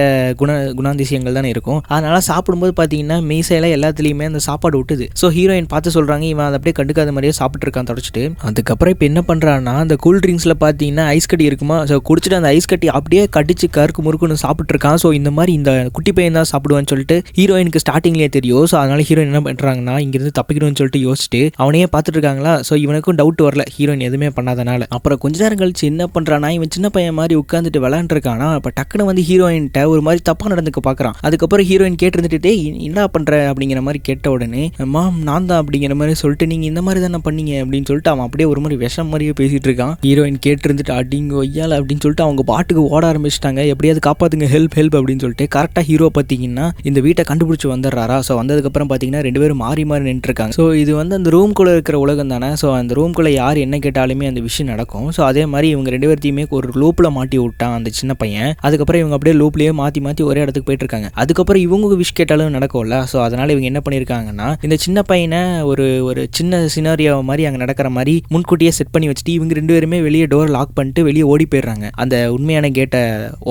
S1: குணாதிசயங்கள் தானே இருக்கும். அதனால சாப்பிடும்போது பார்த்தீங்கன்னா மீசையில எல்லாத்துலேயுமே அந்த சாப்பாடு விட்டுது. ஸோ ஹீரோயின் பார்த்து சொல்கிறாங்க இவன் அதை அப்படியே கண்டுக்காத மாதிரியே சாப்பிட்டு இருக்கான் தொடச்சிட்டு. அதுக்கப்புறம் இப்போ என்ன பண்ணுறான்னா அந்த கூல் ட்ரிங்க்ஸில் பார்த்தீங்கன்னா ஐஸ் கட்டி இருக்குமா. ஸோ குடிச்சிட்டு அந்த ஐஸ் கட்டி அப்படியே கடிச்சு கருக்கு முறுக்குன்னு சாப்பிட்டு இருக்கான். ஸோ இந்த மாதிரி இந்த குட்டி பையன் தான் சாப்பிடுவான்னு சொல்லிட்டு ஹீரோயினுக்கு ஸ்டார்டிங்லேயே தெரியும். ஸோ அதனால ஹீரோயின் என்ன பண்ணுறாங்கன்னா இங்கிருந்து தப்பிக்கணும்னு சொல்லிட்டு யோசிச்சுட்டு அவனையே பார்த்துட்டு இருக்காங்களா. ஸோ இவனுக்கும் டவுட் வரல ஹீரோயின் எதுவுமே பண்ணாதனால. அப்புறம் கொஞ்ச நேரம் கழிச்சு என்ன பண்ணுறான்னா இவன் சின்ன பையன் மாதிரி உட்காந்துட்டு விளையாண்டுருக்கானா. இப்போ டக்குன்னு வந்து ஹீரோயின்ட்ட ஒரு மாதிரி தப்பாக நடந்துக்க பார்க்குறான். அதுக்கப்புறம் ஹீரோயின் கேட்டுருந்துட்டு என்ன பண்ணுற அப்படிங்கிற மாதிரி கேட்ட உடனே மாம் நான் தான் அப்படிங்கிற மாதிரி சொல்லிட்டு நீங்கள் இந்த மாதிரி தானே பண்ணீங்க அப்படின்னு சொல்லிட்டு அவன் அப்படியே ஒரு மாதிரி விஷம் மாதிரியே பேசிட்டு இருக்கான். ஹீரோயின் கேட்டுருந்துட்டு அடிங்க ஒய்யால அப்படின்னு சொல்லிட்டு அவங்க பாட்டுக்கு ஓட ஆரம்பிச்சிட்டாங்க. எப்படியாவது காப்பாத்துங்க, ஹெல்ப் ஹெல்ப் அப்படின்னு சொல்லிட்டு. கரெக்டாக ஹீரோ பார்த்தீங்கன்னா இந்த வீட்டை கண்டுபிடிச்சி வந்துடுறாரா. ஸோ வந்ததுக்கப்புறம் பார்த்தீங்கன்னா 2 பேரும் மாறி மாறி நின்றுருக்காங்க. ஸோ இது வந்து அந்த ரூம்குள்ளே இருக்கிற உலகம் தானே. ஸோ அந்த ரூம்குள்ளே யார் என்ன கேட்டாலுமே அந்த விஷயம் நடக்கும். ஸோ அதே மாதிரி இவங்க 2 பேர்த்தையுமே ஒரு லூப்பில் மாட்டி விட்டான் அந்த சின்ன பையன். அதுக்கப்புறம் இவங்க அப்படியே லூப்லேயே மாற்றி மாற்றி ஒரே இடத்துக்கு போயிட்டு இருக்காங்க. அதுக்கப்புறம் இவங்க விஷ் கேட்டாலும் நடக்கும்ல. ஸோ அதனால இவங்க என்ன பண்ணியிருக்காங்கன்னா இந்த சின்ன பையனை ஒரு சின்ன சினாரியோ மாதிரி அங்கே நடக்கிற மாதிரி முன்கூட்டியே செட் பண்ணி வச்சுட்டு இவங்க 2 பேருமே வெளியே டோர் லாக் பண்ணிட்டு வெளியே ஓடி போயிடுறாங்க அந்த உண்மையான கேட்டை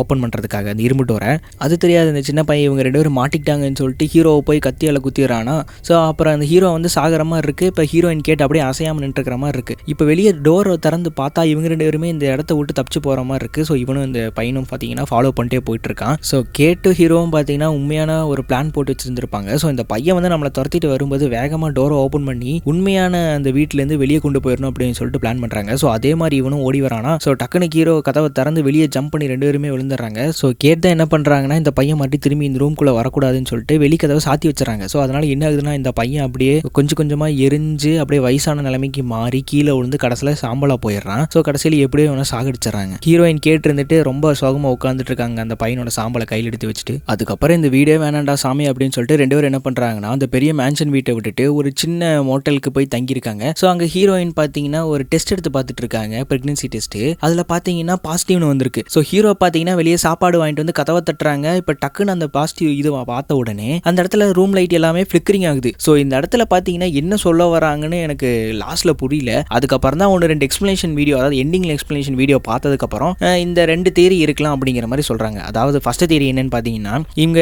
S1: ஓப்பன் பண்ணுறதுக்காக, அந்த இரும்பு டோரை. அது தெரியாது அந்த சின்ன பையன் இவங்க 2 பேரும் மாட்டிக்கிட்டாங்கன்னு சொல்லிட்டு ஹீரோவை போய் கத்தியால் குத்திடுறானா. ஸோ அப்புறம் அந்த ஹீரோ வந்து சாகிற மாதிரி இருக்குது. இப்போ ஹீரோயின் கேட் அப்படியே அசையாமல் நின்றுக்கிற மாதிரி இருக்குது. இப்போ வெளியே டோரை திறந்து பார்த்தா இவங்க 2 பேருமே இந்த இடத்த விட்டு தப்பிச்சு போகிற மாதிரி இருக்குது. ஸோ இவனும் இந்த பையனும் பார்த்தீங்கன்னா ஃபாலோ பண்ணிட்டே போயிட்டு இருக்கான். ஸோ கேட்டு ஹீரோவும் பார்த்தீங்கன்னா உண்மையான ஒரு பிளான் போட்டு வச்சுருந்துருப்பாங்க. ஸோ இந்த பையன் வந்து நம்மளை துரத்திட்டு வரும்போது வேகமாக டோரை ஓப்பன் பண்ணி உண்மையான அந்த வீட்டிலேருந்து வெளியே கொண்டு போயிடணும் அப்படின்னு சொல்லிட்டு பிளான் பண்ணுறாங்க. ஸோ அதே மாதிரி இவனும் ஓடி வரானா. ஸோ டக்குனு ஹீரோ கதவை திறந்து வெளியே ஜம்ப் பண்ணி 2 பேருமே விழுந்துடுறாங்க. ஸோ கேட் தான் என்ன பண்ணுறாங்கன்னா இந்த பையன் மறுபடியும் திரும்பி இந்த ரூம்குள்ளே வரக்கூடாதுன்னு சொல்லிட்டு வெளிக்கதவை சாத்தி வச்சுறாங்க. ஸோ அதனால என்ன ஆகுதுன்னா இந்த பையன் அப்படியே கொஞ்சம் கொஞ்சமாக எரிஞ்சு அப்படியே வயசான நிலைமைக்கு மாறி கீழே விழுந்து கடைசியில் சாம்பலா போயிடுறான். ஸோ கடைசியில் எப்படியோ இவனை சாகடிச்சிடறாங்க. ஹீரோயின் கேட்டு இருந்துட்டு ரொம்ப சோகமாக உட்காந்துட்டு இருக்காங்க அந்த பையனோட சாம்பலை கையில் எடுத்து வச்சுட்டு. அதுக்கப்புறம் இந்த வீடே வேணாண்டா சாமி அப்படின்னு சொல்லிட்டு 2 பேரும் என்ன பண்ணுறாங்கன்னா அந்த பெரிய மேன்ஷன் வீட்டை விட்டுட்டு ஒரு சின்ன மோட்டலுக்கு போய் தங்கியிருக்காங்க. ஸோ அங்கே ஹீரோயின் பார்த்தீங்கன்னா ஒரு டெஸ்ட் எடுத்து பார்த்துட்டு இருக்காங்க, பிரெக்னன்சி டெஸ்ட். அதில் பார்த்தீங்கன்னா பாசிட்டிவ்னு வந்திருக்கு. ஸோ ஹீரோ பார்த்தீங்கன்னா வெளியே சாப்பாடு வாங்கிட்டு வந்து கதவை தட்டுறாங்க. இப்போ டக்குன்னு அந்த பாசிட்டிவ் இது பார்த்த உடனே அந்த இடத்துல ரூம் லைட் எல்லாமே ஃபிளிக்கரிங் ஆகுது. ஸோ இந்த இடத்துல பார்த்தீங்கன்னா என்ன சொல்ல வராங்கன்னு எனக்கு லாஸ்ட்ல புரியல. அதுக்கப்புறம் தான் 1-2 எக்ஸ்பிளனேஷன் வீடியோ, அதாவது எண்டிங்ல எக்ஸ்பிளனேஷன் வீடியோ பார்த்ததுக்கப்புறம் இந்த 2 தியரி இருக்கலாம் அப்படிங்கிற மாதிரி சொல்றாங்க. அதாவது ஃபர்ஸ்ட் தியரி என்னன்னு பார்த்தீங்கன்னா இவங்க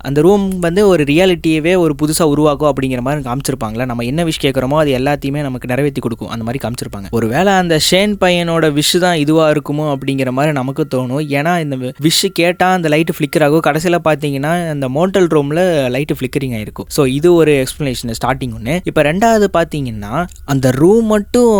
S1: அந்த ரூம் வந்து ஒரு ரியாலிட்டியவே ஒரு புதுசாக உருவாக்கும் அப்படிங்கிற மாதிரி காமிச்சிருப்பாங்களா. நம்ம என்ன விஷ் கேட்குறோமோ அது எல்லாத்தையுமே நமக்கு நிறைவேற்றி கொடுக்கும் அந்த மாதிரி காமிச்சிருப்பாங்க. ஒருவேளை அந்த ஷேன் பையனோட விஷ் தான் இதுவாக இருக்குமோ அப்படிங்கிற மாதிரி நமக்கு தோணும். ஏன்னா இந்த விஷ் கேட்டால் அந்த லைட்டு ஃப்ளிக்கர் ஆகும். கடைசியில் பார்த்தீங்கன்னா அந்த மோட்டல் ரூமில் லைட்டு ஃப்ளிக்கரிங் ஆகிருக்கும். ஸோ இது ஒரு எக்ஸ்பிளனேஷன் ஸ்டார்டிங் ஒன்று. இப்போ 2வது பார்த்தீங்கன்னா அந்த ரூம் மட்டும்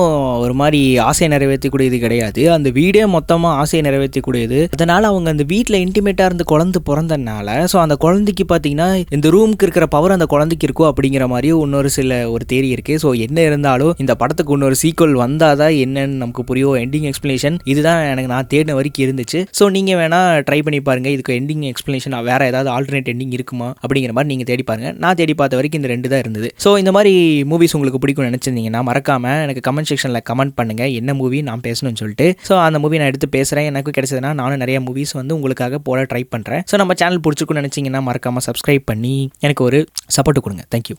S1: ஒரு மாதிரி ஆசையை நிறைவேற்றக்கூடியது கிடையாது, அந்த வீடே மொத்தமாக ஆசையை நிறைவேற்றக்கூடியது. அதனால் அவங்க அந்த வீட்டில் இன்டிமேட்டாக இருந்து குழந்தை பிறந்தனால ஸோ அந்த குழந்தைக்கு பார்த்தீங்கன்னா இந்த ரூமுக்கு இருக்கிற பவர் அந்த குழந்தைக்கு இருக்கும் அப்படிங்கிற மாதிரியும் ஒரு தேரி இருக்குது. ஸோ என்ன இருந்தாலும் இந்த படத்துக்கு இன்னொரு சீக்வல் வந்தால் தான் என்னன்னு நமக்கு புரியும். எண்டிங் எக்ஸ்பிளனேஷன் இதுதான் எனக்கு நான் தேடின வரைக்கும் இருந்துச்சு. ஸோ நீங்கள் வேணால் ட்ரை பண்ணி பாருங்கள். இதுக்கு எண்டிங் எக்ஸ்பிளனேஷன் வேறு ஏதாவது ஆல்டர்னேட் எண்டிங் இருக்குமா அப்படிங்கிற மாதிரி நீங்கள் தேடி பாருங்கள். நான் தேடி பார்த்த வரைக்கும் இந்த 2 தான் இருந்தது. ஸோ இந்த மாதிரி மூவிஸ் உங்களுக்கு பிடிக்கும்னு நினச்சிருந்தீங்கன்னா மறக்காமல் எனக்கு கமெண்ட் செக்ஷனில் கமெண்ட் பண்ணுங்கள் என்ன மூவி நான் பேசணும்னு சொல்லிட்டு. ஸோ அந்த மூவி நான் எடுத்து பேசுகிறேன். எனக்கு கிடைச்சதுன்னா நானும் நிறைய மூவிஸ் வந்து உங்களுக்காக போட ட்ரை பண்ணுறேன். ஸோ நம்ம சேனல் பிடிச்சிருக்குன்னு நினச்சிங்கன்னா மறக்காமல் சப்ஸ்கிரைப் பண்ணி எனக்கு ஒரு சப்போர்ட் கொடுங்க. தேங்க்யூ.